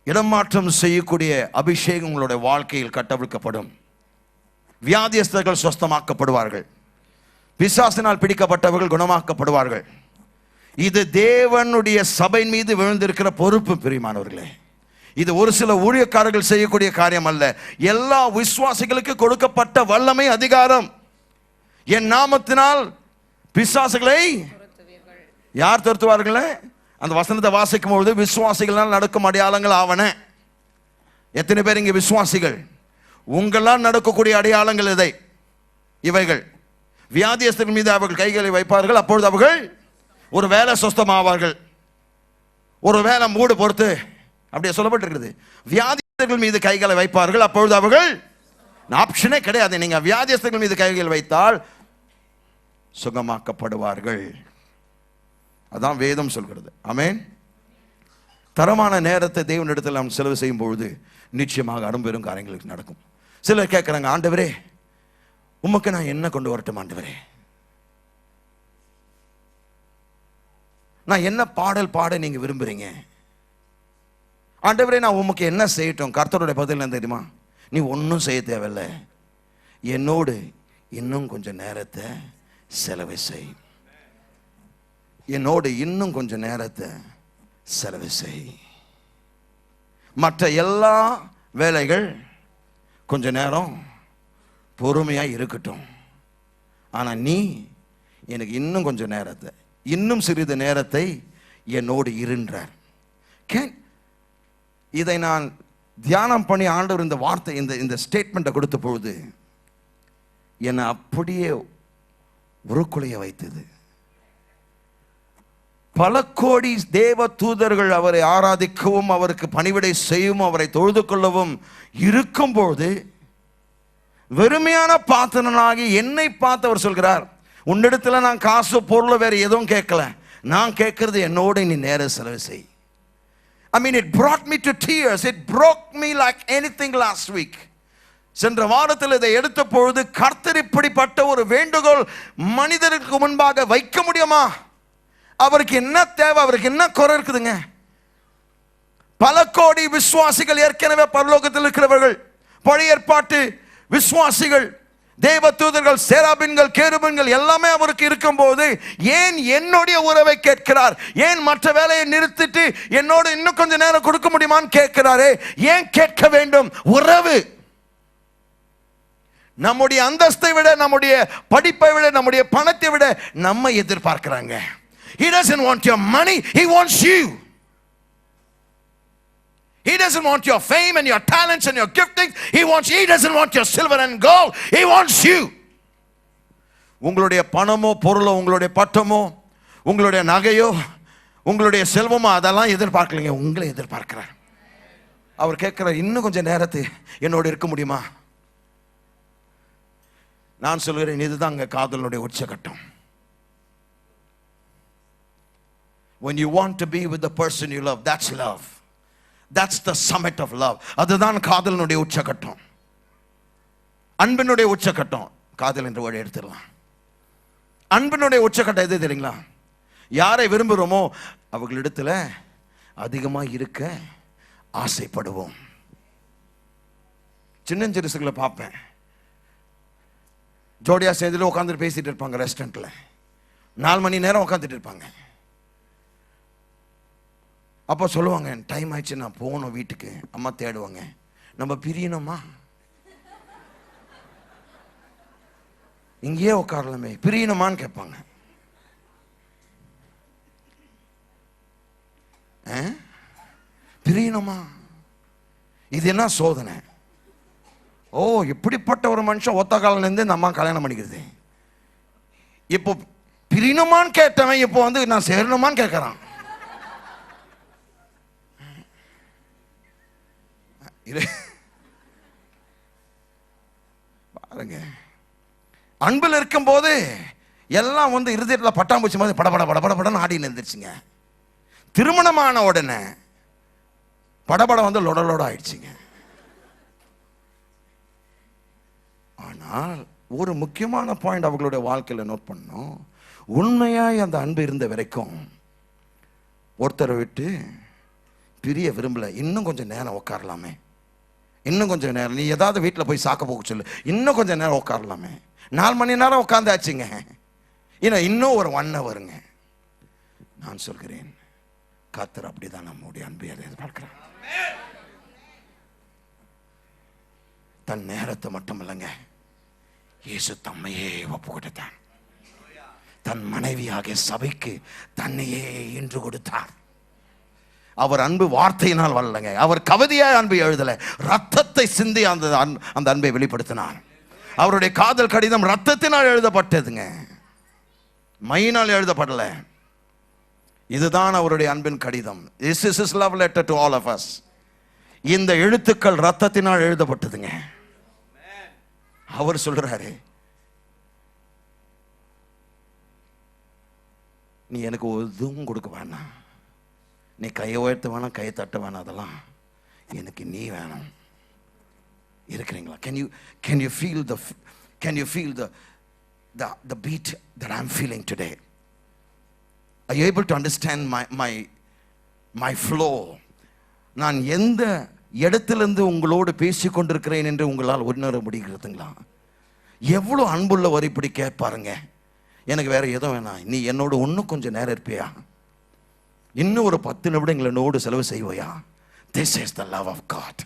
இடமாற்றம் செய்யக்கூடிய அபிஷேகம் உங்களுடைய வாழ்க்கையில் கட்டவிழ்க்கப்படும். வியாதியஸ்தர்கள் சுஸ்தமாக்கப்படுவார்கள். பிசாசினால் பிடிக்கப்பட்டவர்கள் குணமாக்கப்படுவார்கள். இது தேவனுடைய சபை மீது விழுந்திருக்கிற பொறுப்பு. பிரியமானவர்களே, இது ஒரு சில ஊழியக்காரர்கள் செய்யக்கூடிய காரியம் அல்ல. எல்லா விசுவாசிகளுக்கு கொடுக்கப்பட்ட வல்லமை, அதிகாரம். என் நாமத்தினால் பிசாசுகளை யார் துரத்துவார்கள்? அந்த வசனத்தை வாசிக்கும் பொழுது விசுவாசிகளால் நடக்கும் அடையாளங்கள் ஆவன. எத்தனை பேர் இங்கே விசுவாசிகள்? உங்களால் நடக்கக்கூடிய அடையாளங்கள் இவைகள். வியாதியஸ்தர்கள் மீது அவர்கள் கைகளை வைப்பார்கள், அப்பொழுது அவர்கள் ஒரு வேலை சொஸ்தமாவார்கள். ஒரு வேலை மூடு பொறுத்து அப்படியே சொல்லப்பட்டிருக்கிறது. வியாதியஸ்தர்கள் மீது கைகளை வைப்பார்கள், அப்பொழுது அவர்கள், ஆப்ஷனே கிடையாது. நீங்க வியாதியஸ்தர்கள் மீது கைகள் வைத்தால் சுகமாக்கப்படுவார்கள். அதான் வேதம் சொல்கிறது. ஆமென். தரமான நேரத்தை தேவனிடத்தில் நாம் செலவு செய்யும் பொழுது நிச்சயமாக அரும்பெரும் காரியங்களுக்கு நடக்கும். சிலர் கேட்குறாங்க, ஆண்டவரே உமக்கு நான் என்ன கொண்டு வரட்டும் ஆண்டவரே? நான் என்ன பாடல் பாட நீங்க விரும்புறீங்க ஆண்டவரே? நான் உமக்கு என்ன செய்யட்டும்? கர்த்தருடைய பதில் என்ன தெரியுமா? நீ ஒன்றும் செய்ய தேவையில்லை, என்னோடு இன்னும் கொஞ்சம் நேரத்தை செலவு செய். என்னோடு இன்னும் கொஞ்சம் நேரத்தை செலவு செய். மற்ற எல்லா வேலைகள் கொஞ்ச நேரம் பொறுமையாக இருக்கட்டும், ஆனால் நீ எனக்கு இன்னும் கொஞ்சம் நேரத்தை, இன்னும் சிறிது நேரத்தை என்னோடு இருன்றார். இதை நான் தியானம் பண்ணி ஆண்டவர் இந்த வார்த்தை இந்த ஸ்டேட்மெண்ட்டை கொடுத்த பொழுது என்னை அப்படியே உருக்குலைய வைத்தது. பல கோடி தேவ தூதர்கள் அவரை ஆராதிக்கவும் அவருக்கு பணிவிடை செய்யவும் அவரை தொழுது கொள்ளவும் இருக்கும்போது வெறுமையான பாத்திரனாகி என்னை பார்த்து அவர் சொல்கிறார், உன்னிடத்துல நான் காசு பொருள் வேற எதுவும் கேட்கல, நான் கேட்கறது என்னோட நீ நேர செலவு செய். I mean, it brought me to tears. It broke me like anything last week. சென்ற வாரத்தில் இதை எடுத்த பொழுது கர்த்தர் இப்படிப்பட்ட ஒரு வேண்டுகோள் மனிதருக்கு முன்பாக வைக்க முடியுமா? அவருக்கு என்ன தேவை? அவருக்கு என்ன குறை இருக்குதுங்க? பல கோடி விசுவாசிகள் ஏற்கனவே பரலோகத்தில் இருக்கிறவர்கள், பழைய ஏற்பாட்டு விசுவாசிகள், தேவ தூதர்கள், சேராபின்கள், கேருபன்கள் எல்லாமே அவருக்கு இருக்கும்போது ஏன் என்னுடைய உறவை கேட்கிறார்? ஏன் மற்ற வேலையை நிறுத்திட்டு என்னோடு இன்னும் கொஞ்சம் நேரம் கொடுக்க முடியுமான்னு கேட்கிறாரே, ஏன் கேட்க வேண்டும்? உறவு. நம்முடைய அந்தஸ்தை விட, நம்முடைய படிப்பை விட, நம்முடைய பணத்தை விட நம்ம எதிர்பார்க்கிறாங்க. He doesn't want your money, he wants you. He doesn't want your fame and your talents and your giftings. He doesn't want your silver and gold. He wants you. உங்களுடைய பணமோ பொருளோ, உங்களுடைய பட்டமோ, உங்களுடைய நகையோ, உங்களுடைய செல்வமோ அதெல்லாம் எதிர்பார்க்கலைங்க, உங்களை எதிர்பார்க்கிறார். அவர் கேட்கிறார், இன்னும் கொஞ்சம் நேரத்தை என்னோடு இருக்க முடியுமா? நான் சொல்கிறேன், இதுதான் அங்க காதலுடைய உச்சகட்டம். When you want to be with the person you love, that's love. That's the summit of love. அதுதான் காதலினுடைய உச்சகட்டம், அன்பினுடைய உச்சகட்டம். காதல் என்ற வழி எடுத்துடலாம். அன்பினுடைய உச்சகட்டம் எது தெரியுங்களா? யாரை விரும்புகிறோமோ அவர்களிடத்துல அதிகமாக இருக்க ஆசைப்படுவோம். சின்னஞ்சிறுசுகளை பார்ப்பேன், ஜோடியா சேர்ந்துட்டு உட்காந்துட்டு பேசிட்டு இருப்பாங்க ரெஸ்டாரண்ட்ல, 4 மணி நேரம் உட்காந்துட்டு இருப்பாங்க. அப்போ சொல்லுவாங்க, டைம் ஆயிடுச்சு நான் போகணும் வீட்டுக்கு. அம்மா தேடுவாங்க, நம்ம பிரியணுமா? இங்கேயே உட்காரலாமே, பிரியணுமான்னு கேட்பாங்க. பிரியணுமா? இது என்ன சோதனை? ஓ, இப்படிப்பட்ட ஒரு மனுஷன் ஒத்த காலிலேருந்து இந்த அம்மா கல்யாணம் பண்ணிக்கிறது. இப்போ பிரியணுமான்னு கேட்டவன் இப்போ வந்து நான் சேரணுமான்னு கேட்கறான். பாருங்க, அன்பில் இருக்கும் போது எல்லாம் வந்து இருதயத்தில் பட்டாம்பூச்சி மாதிரி படபட படபடன்னு ஆடின்னு இருந்துச்சுங்க. திருமணமான உடனே படபட வந்து லொடலோட ஆயிடுச்சுங்க. ஆனால் ஒரு முக்கியமான பாயிண்ட் அவங்களுடைய வாழ்க்கையில் நோட் பண்ணோம். உண்மையாய் அந்த அன்பு இருந்த வரைக்கும் ஒருத்தரை விட்டு பிரிய விரும்பல. இன்னும் கொஞ்சம் நேரம் உட்காரலாமே, இன்னும் கொஞ்சம் நேரம், நீ ஏதாவது வீட்டில் போய் சாக்க போக சொல்லு, இன்னும் கொஞ்சம் நேரம் உட்காரலாமே. 4 மணி நேரம் உட்காந்தாச்சுங்க, இன்னும் ஒரு 1 ஹவருங்க. நான் சொல்கிறேன், கர்த்தர் அப்படிதான் நம்முடைய அன்பை எதிர்பார்க்கிறார். தன் நேரத்தை மட்டும் இல்லைங்க, இயேசு தம்மையே ஒப்பு கொடுத்தார். தன் மனைவியாக சபைக்கு தன்னையே ஈன்று கொடுத்தார். அவர் அன்பு வார்த்தையினால் வரலங்க, அவர் கவிதையாய் அன்பு எழுதல, ரத்தத்தை சிந்தி அந்த அன்பை வெளிப்படுத்தினார். அவருடைய காதல் கடிதம் ரத்தத்தினால் எழுதப்பட்டதுங்க, மையினால் எழுதப்படல. இதுதான் அவருடைய அன்பின் கடிதம். This is his love letter to all of us. இந்த எழுத்துக்கள் ரத்தத்தினால் எழுதப்பட்டதுங்க. அவர் சொல்றாரு, நீ எனக்கு எதுவும் கொடுக்க வேணாம், நீ கையை உயர்த்த வேணாம், கையை தட்ட வேணாம், அதெல்லாம் எனக்கு நீ வேணும். இருக்கிறீங்களா? Can you feel Can you feel the beat that I'm feeling today? Are you able to understand my flow? நான் எந்த இடத்திலிருந்து உங்களோடு பேசி கொண்டிருக்கிறேன் என்று உங்களால் உணர முடிகிறதுங்களா? எவ்வளோ அன்புள்ளவர் இப்படி கேட்பாருங்க. எனக்கு வேற எதுவும் வேணாம், நீ என்னோட இன்னும் கொஞ்சம் நேரம் இருப்பியா, இன்னும் ஒரு 10 நிமிடங்கள் என்னோடு செலவு செய்வோயா? This is the love of God.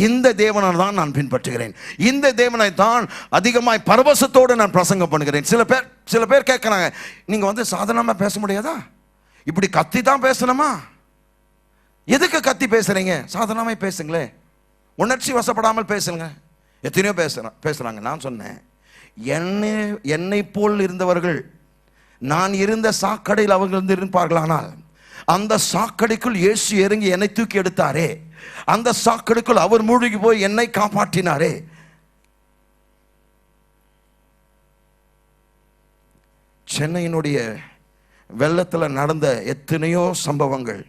இந்த தேவனை தான் நான் பின்பற்றுகிறேன். இந்த தேவனை தான் அதிகமாய் பரவசத்தோடு நான் பிரசங்கம் பண்ணுகிறேன். சில பேர் கேட்குறாங்க, நீங்கள் சாதாரணமாக பேச முடியாதா? இப்படி கத்தி தான் பேசணுமா? எதுக்கு கத்தி பேசுறீங்க? சாதாரணமாக பேசுங்களே, உணர்ச்சி வசப்படாமல் பேசுங்க. எத்தனையோ பேசுகிறாங்க. நான் சொன்னேன், என்னை போல் இருந்தவர்கள் நான் இருந்த சாக்கடையில் அவர்கள் இருப்பார்களானால், அந்த சாக்கடைக்குள் இயேசு இறங்கி என்னை தூக்கி எடுத்தாரே, அந்த சாக்கடைக்குள் அவர் மூழ்கி போய் என்னை காப்பாற்றினாரே. சென்னையினுடைய வெள்ளத்தில் நடந்த எத்தனையோ சம்பவங்கள்,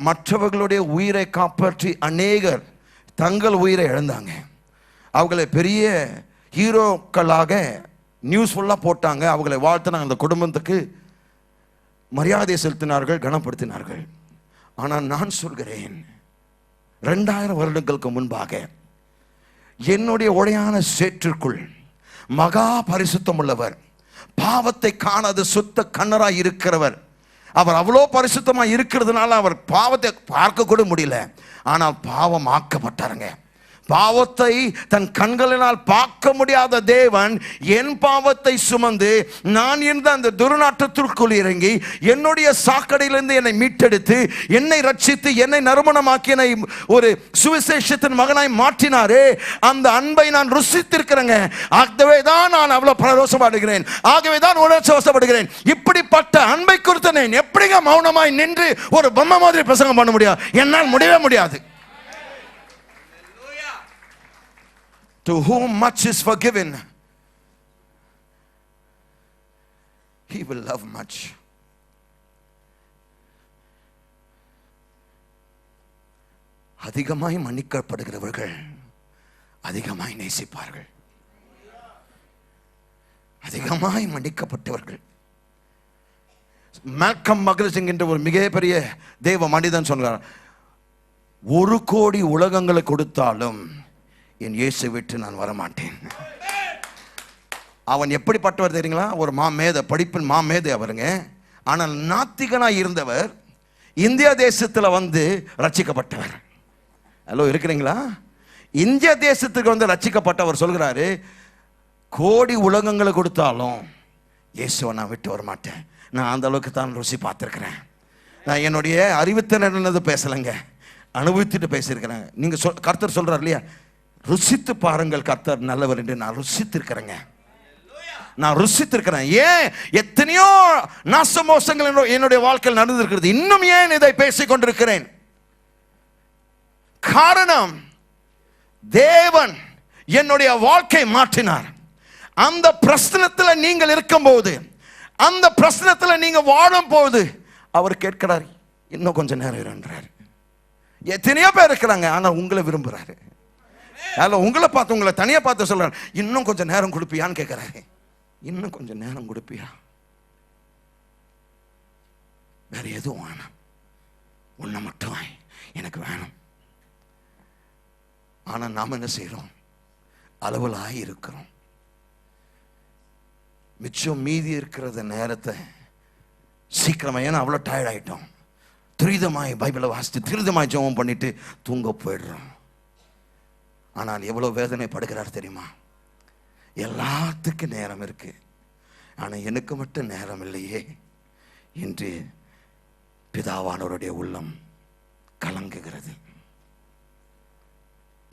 மற்றவர்களுடைய உயிரை காப்பாற்றி அநேகர் தங்கள் உயிரை இழந்தாங்க. அவங்களை பெரிய ஹீரோக்களாக நியூஸ் ஃபுல்லாக போட்டாங்க. அவங்களை வாழ்த்தினாங்க, அந்த குடும்பத்துக்கு மரியாதை செலுத்தினார்கள், கனப்படுத்தினார்கள். ஆனால் நான் சொல்கிறேன், 2000 வருடங்களுக்கு முன்பாக என்னுடைய உடையான சேற்றிற்குள் மகா பரிசுத்தம் உள்ளவர், பாவத்தை காணாத சுத்த கண்ணராய் இருக்கிறவர், அவர் அவ்வளோ பரிசுத்தமாக இருக்கிறதுனால அவர் பாவத்தை பார்க்க கூட முடியல. ஆனால் பாவம் ஆக்கப்பட்டாருங்க. பாவத்தை தன் கண்களினால் பார்க்க முடியாத தேவன் என் பாவத்தை சுமந்து நான் இருந்த அந்த துர்நாற்றத்திற்குள் இறங்கி என்னுடைய சாக்கடையிலிருந்து என்னை மீட்டெடுத்து என்னை ரட்சித்து என்னை நறுமணமாக்கி என்னை ஒரு சுவிசேஷத்தின் மகனாய் மாற்றினாரே. அந்த அன்பை நான் ருசித்திருக்கிறேங்க. ஆகவே தான் நான் அவ்வளவு பரவசப்படுகிறேன், ஆகவே தான் உணர்ச்சிவசப்படுகிறேன். இப்படிப்பட்ட அன்பை குறித்து நான் எப்படிங்க மௌனமாய் நின்று ஒரு பொம்மை மாதிரி பிரசங்கம் பண்ண முடியாது? என்னால் முடியவே முடியாது. To whom much is forgiven, he will love much. அதிகமாய் மன்னிக்கப்படுகிறவர்கள் அதிகமாய் நேசிப்பார்கள். அதிகமாய் மன்னிக்கப்பட்டவர்கள். மால்கம் மக்லசிங் என்ற ஒரு மிகப்பெரிய தேவ மனிதன் சொல்கிறார், 1 கோடி உலகங்களை கொடுத்தாலும் என் இயேசு விட்டு நான் வரமாட்டேன். அவன் எப்படிப்பட்டவர் தெரியுங்களா? ஒரு படிப்பின் மாமேதை அவருங்க. ஆனால் நாத்திகனாய் இருந்தவர் இந்தியா தேசத்தில் ரட்சிக்கப்பட்டவர். ஹலோ, இருக்கிறீங்களா? இந்தியா தேசத்துக்கு ரட்சிக்கப்பட்டவர் சொல்கிறாரு, கோடி உலகங்களை கொடுத்தாலும் இயேசுவை நான் விட்டு வரமாட்டேன். நான் அந்த அளவுக்கு தான் ருசி பார்த்துருக்கிறேன். நான் என்னுடைய அறிவுத்திறனது பேசலைங்க, அனுபவித்துட்டு பேசியிருக்கிறேன். நீங்கள் கர்த்தர் சொல்கிறார் இல்லையா, ருசித்து பாருங்கள் கர்த்தர் நல்லவர் என்று நான் ருசித்திருக்கிறேங்க. நான் ருசித்திருக்கிறேன். ஏன் எத்தனையோ நாசமோசங்கள் என்னுடைய வாழ்க்கையில் நடந்திருக்கிறது, இன்னும் ஏன் இதை பேசிக் கொண்டிருக்கிறேன்? காரணம், தேவன் என்னுடைய வாழ்க்கை மாற்றினார். அந்த பிரச்சனத்தில் நீங்கள் இருக்கும்போது, அந்த பிரச்சனத்தில் நீங்க வாழும் போது அவர் கேட்கிறார், இன்னும் கொஞ்சம் நேரம் இருன்றார். எத்தனையோ பேர் இருக்கிறாங்க, ஆனா உங்களை விரும்புறாரு. உங்களை பார்த்து, உங்களை தனியா பார்த்து சொல்றாரு, இன்னும் கொஞ்சம் நேரம் கொடுப்பியான்னு கேட்கிறாரு. இன்னும் கொஞ்சம் நேரம் கொடுப்பியா? வேற எதுவும் வேணாம், உன்னை மட்டும் எனக்கு வேணும். ஆனா நாம என்ன செய்யறோம்? அளவலாய் இருக்கிறோம். மிச்சம் மீதி இருக்கிறத நேரத்தை சீக்கிரமா, ஏன்னா அவ்வளோ டயர்ட் ஆயிட்டோம், துரிதமாய் பைபிளை வாசித்து துரிதமாய் ஜெபம் பண்ணிட்டு தூங்க போயிடுறோம். ஆனால் எவ்வளோ வேதனைப்படுகிறார் தெரியுமா? எல்லாத்துக்கும் நேரம் இருக்கு, ஆனால் எனக்கு மட்டும் நேரம் இல்லையே என்று பிதாவானவருடைய உள்ளம் கலங்குகிறது.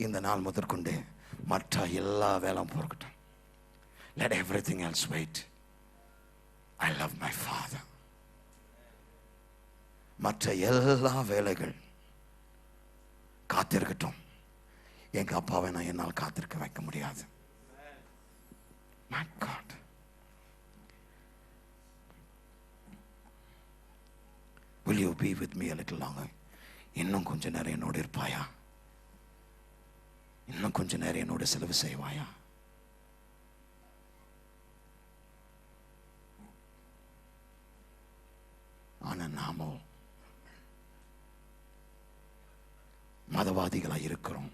இந்த நாள் முதற்கொண்டு மற்ற எல்லா வேலையும் போகட்டும். Let everything else wait. I love my Father. மற்ற எல்லா வேலைகள் காத்திருக்கட்டும். எங்க அப்பாவை நான் என்னால் காத்திருக்க வைக்க முடியாது. My God. Will you be with me a little longer? இன்னும் கொஞ்ச நேரம் என்னோடு இருப்பாயா? இன்னும் கொஞ்ச நேரம் என்னோட செலவு செய்வாயா? நாமோ மதவாதிகளாக இருக்கிறோம்,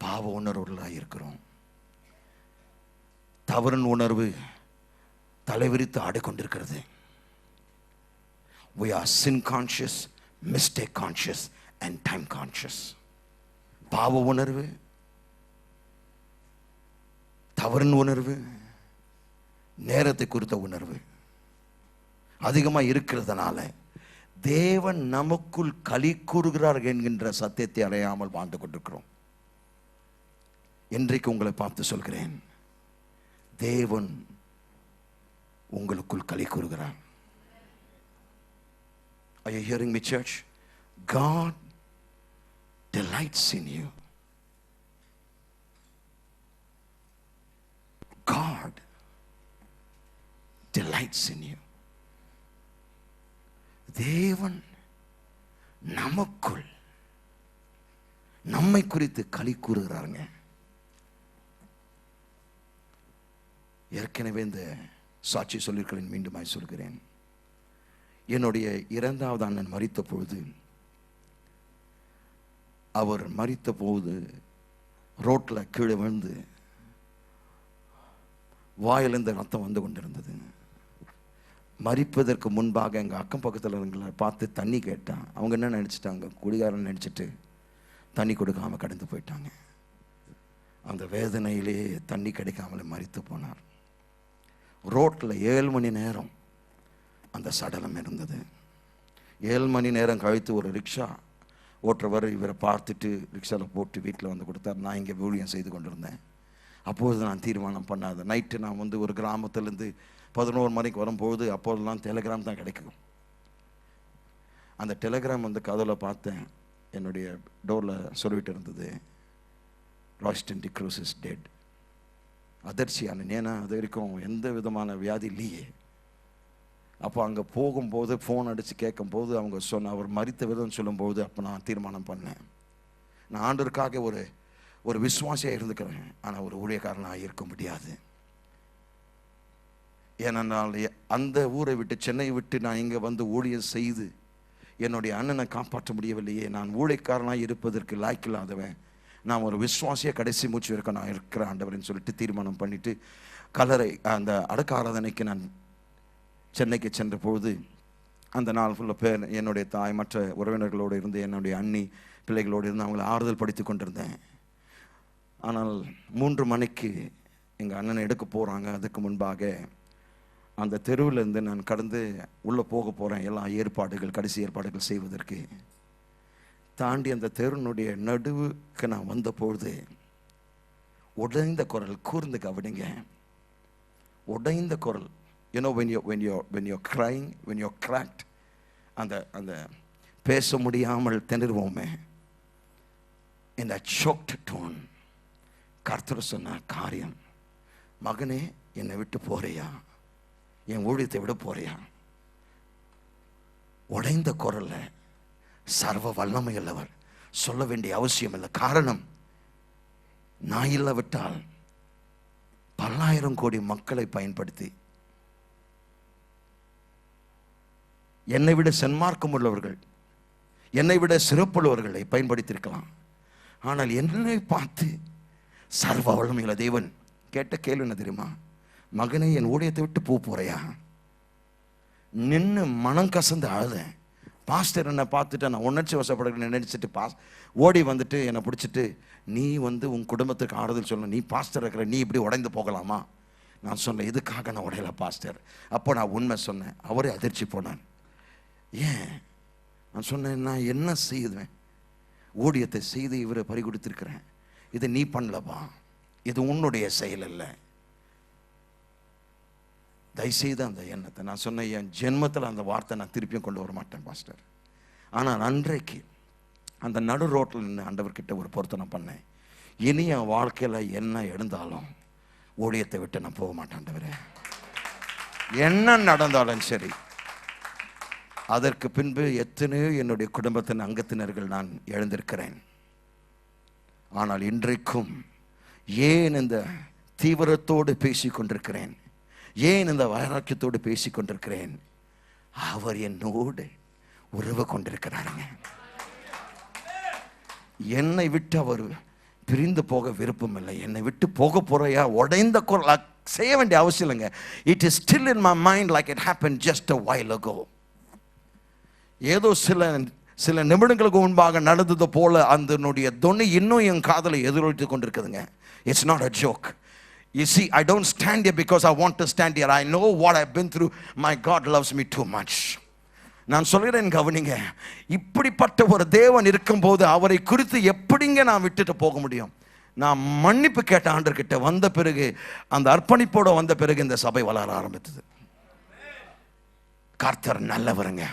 பாவ உணர்வுகளாக இருக்கிறோம். தவறின் உணர்வு தலைவிரித்து ஆடிக்கொண்டிருக்கிறது. We are sin conscious, mistake conscious and time conscious. பாவ உணர்வு, தவறின் உணர்வு, நேரத்தை குறித்த உணர்வு அதிகமாக இருக்கிறதுனால தேவன் நமக்குள் களி கூறுகிறார் என்கின்ற சத்தியத்தை அடையாமல் வாழ்ந்து கொண்டிருக்கிறோம். இன்றைக்கு உங்களை பார்த்து சொல்கிறேன், தேவன் உங்களுக்குள் களி கூறுகிறார். Are you hearing me, church? God delights in you. God delights in you. தேவன் நமக்குள் நம்மை குறித்து களி கூறுகிறாருங்க. ஏற்கனவே இந்த சாட்சி சொல்லியிருக்கிறேன், மீண்டுமாய் சொல்கிறேன். என்னுடைய இரண்டாவது அண்ணன் மரித்த பொழுது, அவர் மரித்த போது ரோட்டில் கீழே விழுந்து வாயிலிருந்து ரத்தம் வந்து கொண்டிருந்தது. மரிப்பதற்கு முன்பாக எங்கள் அக்கம் பக்கத்தில் இருங்களை பார்த்து தண்ணி கேட்டான். அவங்க என்ன நினச்சிட்டாங்க, குடிகாரன் நினச்சிட்டு தண்ணி கொடுக்காமல் கடந்து போயிட்டாங்க. அந்த வேதனையிலே தண்ணி கிடைக்காமலே மரித்து போனார். ரோட்டில் 7 மணி நேரம் அந்த சடலம் இருந்தது. 7 மணி நேரம் கழித்து ஒரு ரிக்ஷா ஓட்டுறவர் இவரை பார்த்துட்டு ரிக்ஷாவில் போட்டு வீட்டில் வந்து கொடுத்தார். நான் இங்கே ஊழியம் செய்து கொண்டிருந்தேன். அப்போது நான் தீர்மானம் பண்ணாத, நைட்டு நான் வந்து ஒரு கிராமத்துலேருந்து 11 மணிக்கு வரும்போது அப்போதெல்லாம் டெலிகிராம் தான் கிடைக்கும். அந்த டெலிகிராம் வந்து கதவில் பார்த்தேன், என்னுடைய டோரில் சொல்லிட்டு இருந்தது, Royston D'Cruz is dead. அதிர்ச்சியான, ஏன்னா அது வரைக்கும் எந்த விதமான வியாதி இல்லையே. அப்போ அங்கே போகும்போது ஃபோன் அடித்து கேட்கும்போது அவங்க அவர் மரித்த விதம் சொல்லும்போது அப்போ நான் தீர்மானம் பண்ணேன், நான் ஆண்டவருக்காக ஒரு விசுவாசியாக இருந்துக்கிறேன், ஆனால் ஒரு ஊழியக்காரனாக இருக்க முடியாது. ஏனென்றால் அந்த ஊரை விட்டு, சென்னை விட்டு நான் இங்கே வந்து ஊழியம் செய்து என்னுடைய அண்ணனை காப்பாற்ற முடியவில்லையே, நான் ஊழியக்காரனாக இருப்பதற்கு லாய்க்கில்லாதவன், நான் ஒரு விசுவாசியை கடைசி மூச்சு வரைக்கும் நான் இருக்கிறேன் ஆண்டவர்னு சொல்லிட்டு தீர்மானம் பண்ணிவிட்டு கல்லறை அந்த அடக்க ஆராதனைக்கு நான் சென்னைக்கு சென்ற பொழுது அந்த நாள் ஃபுல்லாக பேர் என்னுடைய தாய் மற்ற உறவினர்களோடு இருந்து என்னுடைய அண்ணி பிள்ளைகளோடு இருந்து அவங்களை ஆறுதல் படுத்தி கொண்டிருந்தேன். ஆனால் 3 மணிக்கு எங்கள் அண்ணனை எடுக்க போகிறாங்க. அதுக்கு முன்பாக அந்த தெருவிலேருந்து நான் கடந்து உள்ளே போக போகிறேன், எல்லா ஏற்பாடுகள் கடைசி ஏற்பாடுகள் செய்வதற்கு. தாண்டி அந்த தெருனுடைய நடுவுக்கு நான் வந்த பொழுது உடைந்த குரல், கூர்ந்து கவனிங்க, உடைந்த குரல். You know when you're crying, when you're cracked, அந்த பேச முடியாமல் திணறுவோமே, in that choked tone, கர்த்தர் சொன்ன காரியம், மகனே என்னை விட்டு போறியா, என் ஊழியத்தை விட போறியா. உடைந்த குரல்ல சர்வ வல்லமை உள்ளவர், சொல்ல வேண்டிய அவசியம் இல்லை. காரணம், நான் இல்லாவிட்டால் 10,000 கோடி மக்களை பயன்படுத்தி என்னை விட சன்மார்க்கம் உள்ளவர்கள், என்னை விட சிறப்புள்ளவர்களை பயன்படுத்தியிருக்கலாம். ஆனால் என்னை பார்த்து சர்வ வல்லமையுள்ள தேவன் கேட்ட கேள்வி என்ன தெரியுமா, மகனை என் ஊழியத்தை விட்டு போறியா. நின்று மனம் கசந்து அழுதேன். பாஸ்டர் என்னை பார்த்துட்டு நான் உணர்ச்சி வசப்படுறேன்னு நினச்சிட்டு ஓடி வந்துட்டு என்னை பிடிச்சிட்டு, நீ வந்து உன் குடும்பத்துக்கு ஆறுதல் சொல்லணும், நீ பாஸ்டர் இருக்கிற, நீ இப்படி உடைந்து போகலாமா. நான் சொன்னேன், இதுக்காக நான் உடையல பாஸ்டர். அப்போ நான் உண்மை சொன்னேன். அவரே அதிர்ச்சி போனான். ஏன்? நான் சொன்னேன், நான் என்ன செய்யுவேன், ஊழியத்தை செய்து இவரை பறி கொடுத்துருக்கிறேன், இது நீ பண்ணலப்பா, இது உன்னுடைய செயல் இல்லை. தயவுசெய்து அந்த எண்ணத்தை, நான் சொன்னேன், என் ஜென்மத்தில் அந்த வார்த்தை நான் திருப்பியும் கொண்டு வர மாட்டேன் பாஸ்டர். ஆனால் அன்றைக்கு அந்த நடு ரோட்டில் நின்று ஆண்டவர்கிட்ட ஒரு பொருத்தனை பண்ணேன், இனி என் வாழ்க்கையில் என்ன எழுந்தாலும் ஊழியத்தை விட்டு நான் போக மாட்டேன் ஆண்டவரே, என்ன நடந்தாலும் சரி. அதற்கு பின்பு எத்தனையோ என்னுடைய குடும்பத்தின் அங்கத்தினர்கள் நான் எழுந்திருக்கிறேன். ஆனால் இன்றைக்கும் ஏன் இந்த தீவிரத்தோடு பேசி கொண்டிருக்கிறேன், ஏன் இந்த வைராக்கியத்தோடு பேசி கொண்டிருக்கிறேன்? அவர் என்னோடு உறவு கொண்டிருக்கிறாருங்க. என்னை விட்டு அவர் பிரிந்து போக விருப்பம் இல்லை. என்னை விட்டு போக போறையா உடைந்த குரல் செய்ய வேண்டிய அவசியம் இல்லைங்க. It is still in my mind like it happen just a while ago. ஏதோ சில நிமிடங்களுக்கு முன்பாக நடந்தது போல அதனுடைய தொனி இன்னும் என் காதலை எதிரொலித்து கொண்டிருக்குதுங்க. It's not a joke. You see, I don't stand here because I want to stand here. I know what I've been through. My God loves me too much. நான் சொல்கிறேன் கவனிங்க, இப்படிப்பட்ட ஒரு தேவன் இருக்கும்போது அவரை குறித்து எப்படிங்க நான் விட்டுட்டு போக முடியும்? நான் மன்னிப்பு கேட்ட ஆண்டர்கிட்ட வந்த பிறகு, அந்த அர்ப்பணிப்போட வந்த பிறகு இந்த சபை வளர ஆரம்பித்தது. கர்த்தர் நல்லவருங்க.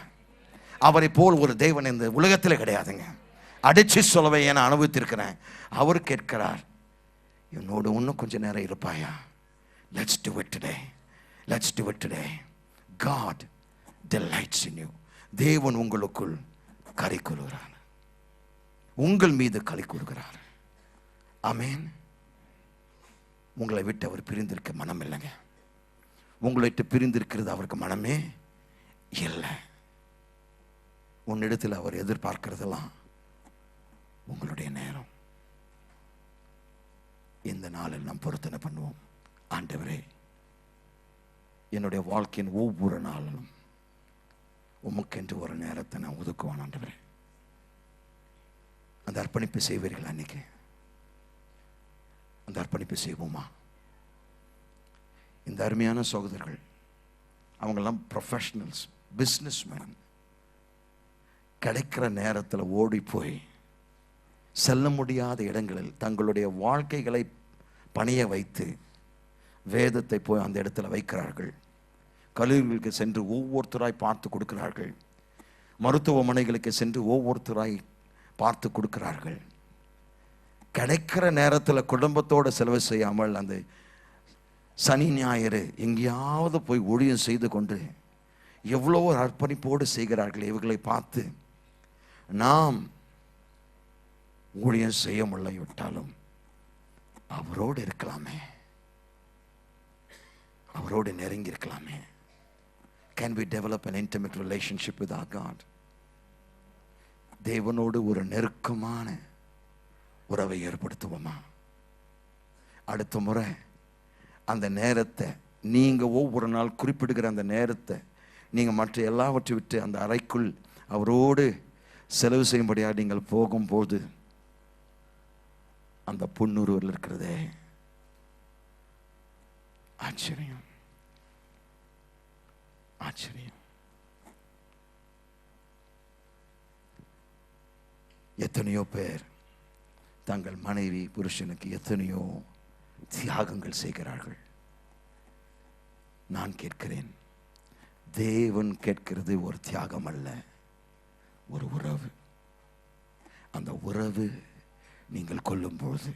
அவரை போல் ஒரு தேவன் இந்த உலகத்தில் கிடையாதுங்க. அடிச்சு சொல்லவே என அனுபவித்திருக்கிறேன். அவர் கேட்கிறார், என்னோடு இன்னும் கொஞ்சம் நேரம் இருப்பாயா? Let's do it today. Let's do it today. God delights in you. தேவன் உங்களுக்குள் களி கூறுகிறார், உங்கள் மீது களி கூறுகிறார். ஆமென். உங்களை விட்டு அவர் பிரிந்திருக்க மனம் இல்லைங்க. உங்களை விட்டு பிரிந்திருக்கிறது அவருக்கு மனமே இல்லை. உன்னிடத்தில் அவர் எதிர்பார்க்கிறதெல்லாம் உங்களுடைய நேரம். இந்த நாளில் நாம் பொருத்தனை பண்ணுவோம். ஆண்டவரே, என்னுடைய வாழ்க்கையின் ஒவ்வொரு நாளிலும் உமக்கென்று ஒரு நேரத்தை நான் ஒதுக்குவான். ஆண்டவரே, அந்த அர்ப்பணிப்பு செய்வீர்கள். அன்னைக்கு அந்த அர்ப்பணிப்பு செய்வோமா? இந்த அருமையான சகோதரர்கள், அவங்கெல்லாம் ப்ரொஃபஷனல்ஸ், பிஸ்னஸ்மேன். கிடைக்கிற நேரத்தில் ஓடி போய் செல்ல முடியாத இடங்களில் தங்களுடைய வாழ்க்கைகளை பணிய வைத்து வேதத்தை போய் அந்த இடத்துல வைக்கிறார்கள். கல்லூரிகளுக்கு சென்று ஒவ்வொருத்தராய் பார்த்து கொடுக்கிறார்கள். மருத்துவமனைகளுக்கு சென்று ஒவ்வொருத்தராய் பார்த்து கொடுக்கிறார்கள். கிடைக்கிற நேரத்தில் குடும்பத்தோடு செலவு செய்யாமல் அந்த சனி ஞாயிறு எங்கேயாவது போய் ஊழியம் செய்து கொண்டு எவ்வளோ அர்ப்பணிப்போடு செய்கிறார்கள். இவர்களை பார்த்து நாம் ஊழியம் செய்ய முடியலை விட்டாலும் அவரோடு இருக்கலாமே, அவரோடு நெருங்கி இருக்கலாமே. Can we develop an intimate relationship with our God? தேவனோடு ஒரு நெருக்கமான உறவை ஏற்படுத்துவோமா? அடுத்த முறை அந்த நேரத்தை நீங்க ஒவ்வொரு நாள் குறிப்பிடுகிற அந்த நேரத்தை நீங்க மற்ற எல்லாவற்றை விட்டு அந்த அறைக்குள் அவரோடு செலவு செய்யும்படியாக நீங்கள் போகும்போது அந்த புன்னுருவில் இருக்கிறதே ஆச்சரியம், ஆச்சரியம். எத்தனையோ பேர் தங்கள் மனைவி புருஷனுக்கு எத்தனையோ தியாகங்கள் செய்கிறார்கள். நான் கேட்கிறேன், தேவன் கேட்கிறது ஒரு தியாகம் அல்ல, ஒரு உறவு. அந்த உறவு நீங்கள் கொல்லும்போது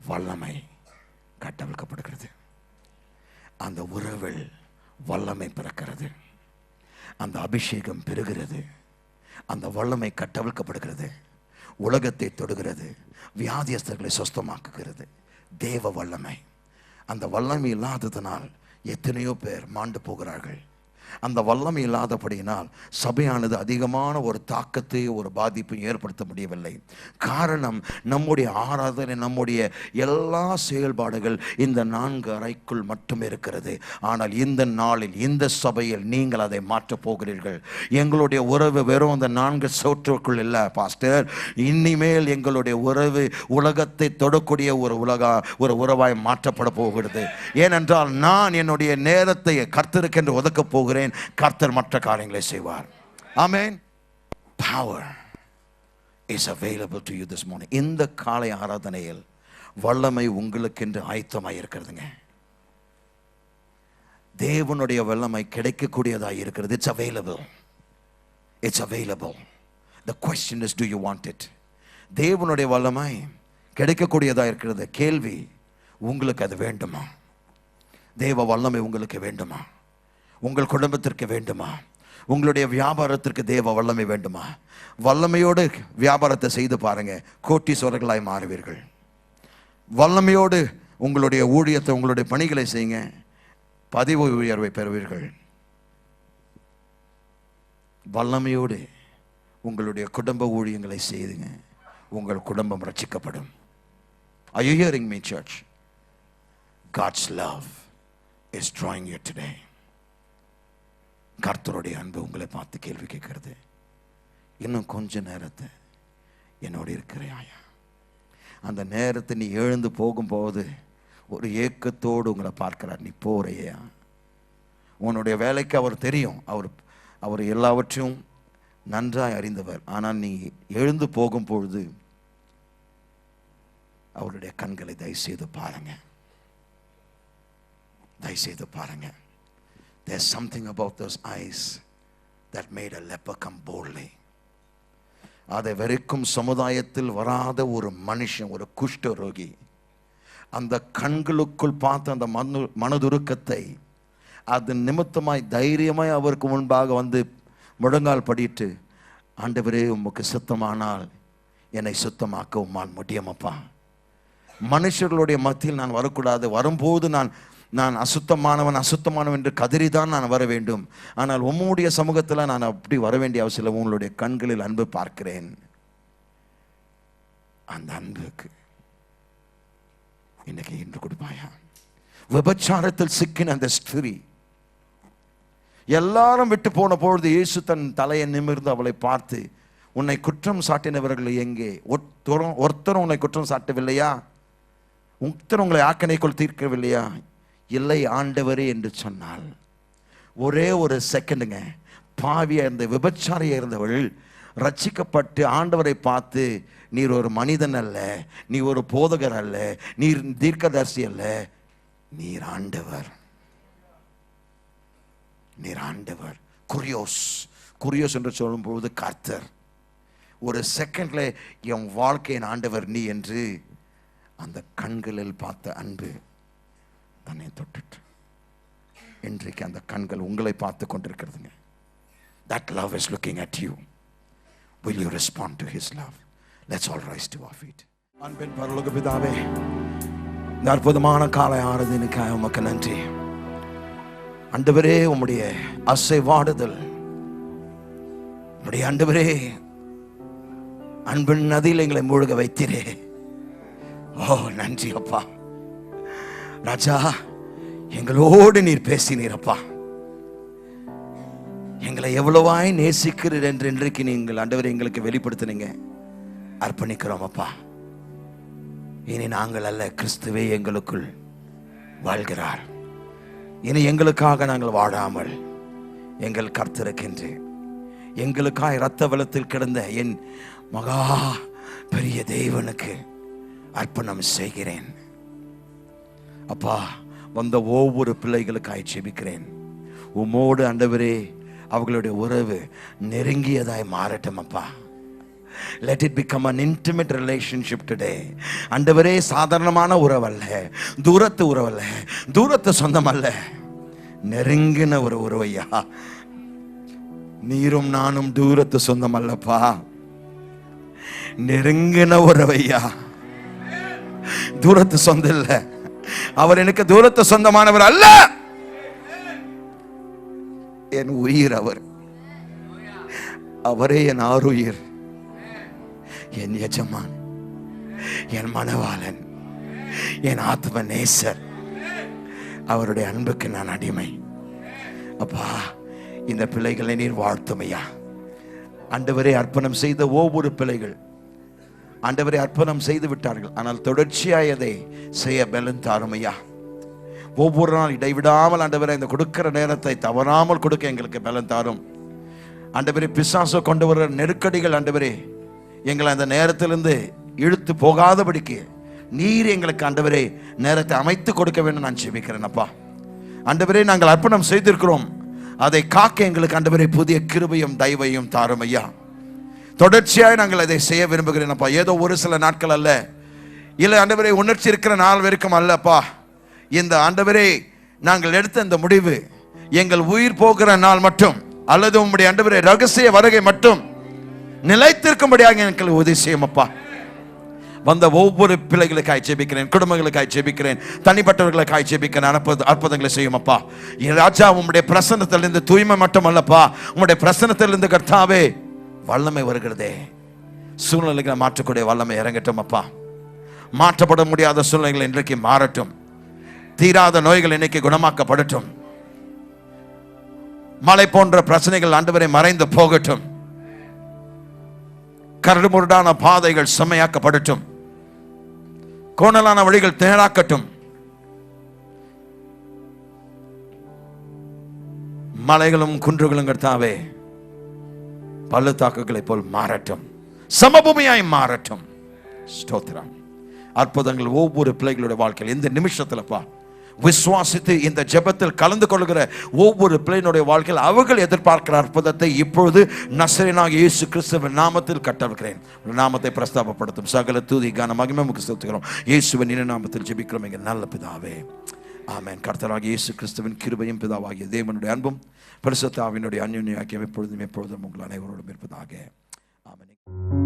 வல்லமை கட்டவிழ்க்கப்படுகிறது. அந்த உறவில் வல்லமை பிறக்கிறது, அந்த அபிஷேகம் பெறுகிறது, அந்த வல்லமை கட்டவிழ்க்கப்படுகிறது, உலகத்தை தொடுகிறது, வியாதியஸ்தர்களை சுஸ்தமாக்குகிறது. தேவ வல்லமை. அந்த வல்லமை இல்லாததனால் எத்தனையோ பேர் மாண்டு போகிறார்கள். அந்த வல்லமை இல்லாதபடியினால் சபையானது அதிகமான ஒரு தாக்கத்தை, ஒரு பாதிப்பை ஏற்படுத்த முடியவில்லை. காரணம், நம்முடைய ஆராதனை, நம்முடைய எல்லா செயல்பாடுகள் இந்த 4 அறைக்குள் மட்டுமே இருக்கிறது. ஆனால் இந்த நாளில், இந்த சபையில் நீங்கள் அதை மாற்றப் போகிறீர்கள். எங்களுடைய உறவு வெறும் அந்த 4 சோற்றுக்குள் இல்லை பாஸ்டர். இனிமேல் எங்களுடைய உறவு உலகத்தை தொடக்கூடிய ஒரு உறவாய் மாற்றப்பட போகிறது. ஏனென்றால் நான் என்னுடைய நேரத்தை கர்த்தருக்கென்று ஒதுக்கப் போகிறேன். கர்த்தர் மற்ற காரியங்களை செய்வார். ஆமென். Power is available to you this morning. இந்த காலை ஆராதனையில் வல்லமை உங்களுக்கென்று ஆயத்தமாய் இருக்கிறதுங்க. தேவனுடைய வல்லமை கிடைக்கக்கூடியதாக இருக்கிறது. It's available. It's available. The question is, do you want it? தேவனுடைய வல்லமை கிடைக்கக்கூடியதாக இருக்கிறது. கேள்வி, உங்களுக்கு அது வேண்டுமா? தேவ வல்லமை உங்களுக்கு வேண்டுமா? உங்கள் குடும்பத்திற்கு வேண்டுமா? உங்களுடைய வியாபாரத்திற்கு தேவ வல்லமை வேண்டுமா? வல்லமையோடு வியாபாரத்தை செய்து பாருங்க, கோட்டீஸ்வரர்களாய் மாறுவீர்கள். வல்லமையோடு உங்களுடைய ஊழியத்தை, உங்களுடைய பணிகளை செய்யுங்க, பதவி உயர்வை பெறுவீர்கள். வல்லமையோடு உங்களுடைய குடும்ப ஊழியங்களை செய்துங்க. உங்கள் குடும்பம் ரட்சிக்கப்படும். Are you hearing me, church? God's love is drawing you today. கர்த்தருடைய அன்பு உங்களை பார்த்து கேள்வி கேட்கிறது. இன்னும் கொஞ்ச நேரத்தை என்னோடு இருக்கிறாயா? அந்த நேரத்தை நீ எழுந்து போகும்போது ஒரு ஏக்கத்தோடு உங்களை பார்க்கிறார். நீ போறையா? உன்னுடைய வேலைக்கு அவர் தெரியும். அவர் எல்லாவற்றையும் நன்றாய் அறிந்தவர். ஆனால் நீ எழுந்து போகும் பொழுது அவருடைய கண்களை தயவுசெய்து பாருங்க. தயவுசெய்து பாருங்க. There's something about those eyes that made a leper come boldly. அதை வரைக்கும் சமுதாயத்தில் வராத ஒரு மனுஷன், ஒரு குஷ்டரோகி, அந்த கண்களுக்குள் பார்த்த அந்த மனதுருக்கத்தை அது நிமித்தமாய் தைரியமாய் அவருக்கு முன்பாக வந்து முழங்கால் படிட்டு, ஆண்டவரே உமக்கு சுத்தமானால் என்னை சுத்தமாக்க உம்மால் முடியுமப்பா. மனுஷர்களுடைய மத்தியில் நான் வரக்கூடாது. வரும்போது நான் அசுத்தமானவன் என்று கதறிதான் நான் வர வேண்டும். ஆனால் உம்முடைய சமூகத்தில் நான் அப்படி வர வேண்டிய அவசியம் இல்லை. உங்களுடைய கண்களில் அன்பு பார்க்கிறேன். அந்த அன்புக்கு இன்னைக்கு இன்று கொடுப்பாயா? விபச்சாரத்தில் சிக்கின அந்த ஸ்திரீ எல்லாரும் விட்டு போன பொழுது இயேசு தன் தலையை நிமிர்ந்து அவளை பார்த்து, உன்னை குற்றம் சாட்டினவர்கள் எங்கே? ஒருத்தரும் உன்னை குற்றம் சாட்டவில்லையா? ஒருத்தரும் உங்களை ஆக்கணைக்குள் தீர்க்கவில்லையா? இல்லை ஆண்டவரே என்று சொன்னால், ஒரே ஒரு செகண்டுங்க, பாவியா இருந்த விபச்சாரியா இருந்தவள் ரட்சிக்கப்பட்டு ஆண்டவரை பார்த்து, நீர் ஒரு மனிதன் அல்ல, நீ ஒரு போதகர் அல்ல, நீர் தீர்க்கதரிசி அல்ல, நீர் ஆண்டவர், நீர் ஆண்டவர். குரியோஸ் என்று சொல்லும்போது கர்த்தர். ஒரு செகண்ட்ல என் வாழ்க்கையின் ஆண்டவர் நீ என்று அந்த கண்களில் பார்த்த அன்பு தன்னை தொட்டுட்டு இன்றைக்கு அந்த கண்கள் உங்களை பார்த்து கொண்டிருக்கிறதுங்க. That love is looking at you. Will you respond to his love? Let's all rise to our feet. அன்பின் பரலோக பிதாவே, இந்த அற்புதமான காலை ஆராதனைக்காக உமக்கு நன்றி. ஆண்டவரே, உம்முடைய அசைவாடுதல், உம்முடைய ஆண்டவரே அன்பின் நதியில் எங்களை மூழ்க வைத்தீரே. ஓ நன்றி அப்பா. ராஜா, எங்களோடு நீர் பேசினீரப்பா. எங்களை எவ்வளவாய் நேசிக்கிறீர் என்று இன்றைக்கு நீங்கள் ஆண்டவரே எங்களுக்கு வெளிப்படுத்தினீங்க. அர்ப்பணிக்கிறோம் அப்பா. இனி நாங்கள் அல்ல, கிறிஸ்துவே எங்களுக்குள் வாழ்கிறார். இனி எங்களுக்காக நாங்கள் வாழாமல் எங்கள் கர்த்தருக்கென்று எங்களுக்காய் இரத்த வெள்ளத்தில் கிடந்த என் மகா பெரிய தேவனுக்கு அர்ப்பணம் செய்கிறேன் அப்பா. வந்த ஒவ்வொரு பிள்ளைகளுக்காய் ஜெபிக்கிறேன். உம்மோடு ஆண்டவரே அவர்களுடைய உறவு நெருங்கியதாய் மாறட்டும் அப்பா. Let it become an intimate relationship today. ஆண்டவரே, சாதாரணமான உறவு அல்ல, தூரத்து உறவு அல்ல, தூரத்து சொந்தம் அல்ல, நெருங்கின ஒரு உறவையா. நீரும் நானும் தூரத்து சொந்தம் அல்லப்பா, நெருங்கின உறவையா. தூரத்து சொந்தம் இல்ல, அவர் எனக்கு தூரத்து சொந்தமானவர் அல்ல. என் உயிர் அவர், அவரே என் ஆருயிர், என் எஜமான், என் மணவாளன், என் ஆத்ம நேசர். அவருடைய அன்புக்கு நான் அடிமை அப்பா. இந்த பிள்ளைகளை நீர் வாழ்த்துமையா. ஆண்டவரே, அர்ப்பணம் செய்த ஒவ்வொரு பிள்ளைகள் ஆண்டவரே அர்ப்பணம் செய்து விட்டார்கள், ஆனால் தொடர்ச்சியாய் அதை செய்ய பலன் தாருமையா. ஒவ்வொரு நாள் இடைவிடாமல் ஆண்டவரே இந்த கொடுக்கிற நேரத்தை தவறாமல் கொடுக்க எங்களுக்கு பலன் தாரும் ஆண்டவரே. பிசாசு கொண்டு வர நெருக்கடிகள் ஆண்டவரே எங்களை அந்த நேரத்திலிருந்து இழுத்து போகாதபடிக்கு நீர் எங்களுக்கு ஆண்டவரே நேரத்தை அமைத்து கொடுக்க வேண்டும் நான் ஜெபிக்கிறேன் அப்பா. ஆண்டவரே, நாங்கள் அர்ப்பணம் செய்திருக்கிறோம், அதை காக்க எங்களுக்கு ஆண்டவரே புதிய கிருபையும் தயவையும் தாரும் ஐயா. தொடர்ச்சியாய் நாங்கள் அதை செய்ய விரும்புகிறேன் அப்பா. ஏதோ ஒரு சில நாட்கள் அல்ல, இல்லை ஆண்டவரே உணர்ச்சி இருக்கிற நாள் வரைக்கும் அல்லப்பா. இந்த ஆண்டவரே நாங்கள் எடுத்த இந்த முடிவு எங்கள் உயிர் போகிற நாள் மட்டும், அல்லது உம்முடைய ஆண்டவரே ரகசிய வருகை மட்டும் நிலைத்திருக்கும்படியாக எங்களுக்கு உதவி செய்யும் அப்பா. வந்த ஒவ்வொரு பிள்ளைகளுக்காய் ஜெபிக்கிறேன், குடும்பங்களுக்காய் ஜெபிக்கிறேன், தனிப்பட்டவர்களுக்காய் ஜெபிக்கிறேன். அற்புதங்களை செய்யும் அப்பா. ராஜா, உம்முடைய பிரசன்னத்திலிருந்து தூய்மை மட்டும் அல்லப்பா, உம்முடைய பிரசன்னத்திலிருந்து கர்த்தாவே வல்லமை வருகிறதே. சூழ்நிலைகளை மாற்றக்கூடிய வல்லமை இறங்கட்டும் அப்பா. மாற்றப்பட முடியாத சூழ்நிலைகள் இன்றைக்கு மாறட்டும். தீராத நோய்கள் இன்னைக்கு குணமாக்கப்படட்டும். மலை போன்ற பிரச்சனைகள் ஆண்டவரை மறைந்து போகட்டும். கரடுமுரடான பாதைகள் செம்மையாக்கப்படட்டும். கோணலான வழிகள் தேராக்கட்டும். மலைகளும் குன்றுகளும் கர்த்தாவே பள்ளத்தாக்குகளை போல் மாறட்டும், சமபூமியாய் மாறட்டும். ஸ்தோத்திரம். அற்புதங்கள் ஒவ்வொரு பிள்ளைகளுடைய வாழ்க்கையில் இந்த நிமிஷத்தில்ப்பா விசுவாசித்து இந்த ஜெபத்தில் கலந்து கொள்கிற ஒவ்வொரு பிள்ளையினுடைய வாழ்க்கையில் அவர்கள் எதிர்பார்க்கிற அற்புதத்தை இப்பொழுது நசரேயனாகிய இயேசு கிறிஸ்துவின் நாமத்தில் கட்டவிக்கிறேன். நாமத்தை பிரஸ்தாபப்படுத்தும் சகல துதி கன மகிமை உமக்கு செலுத்துகிறோம். இயேசுவின் இன நாமத்தில் ஜெபிக்கிறோம் எங்கள் நல்ல பிதாவே, ஆமென். கர்த்தராகிய இயேசு கிறிஸ்துவின் கிருபையும் பிதாவாகிய தேவனுடைய அன்பும் பரிசுத்த ஆவியினுடைய அன்யோன்ய ஐக்கியம் எப்பொழுதும் உங்கள் அனைவரோடும் இருப்பதாக. ஆமென்.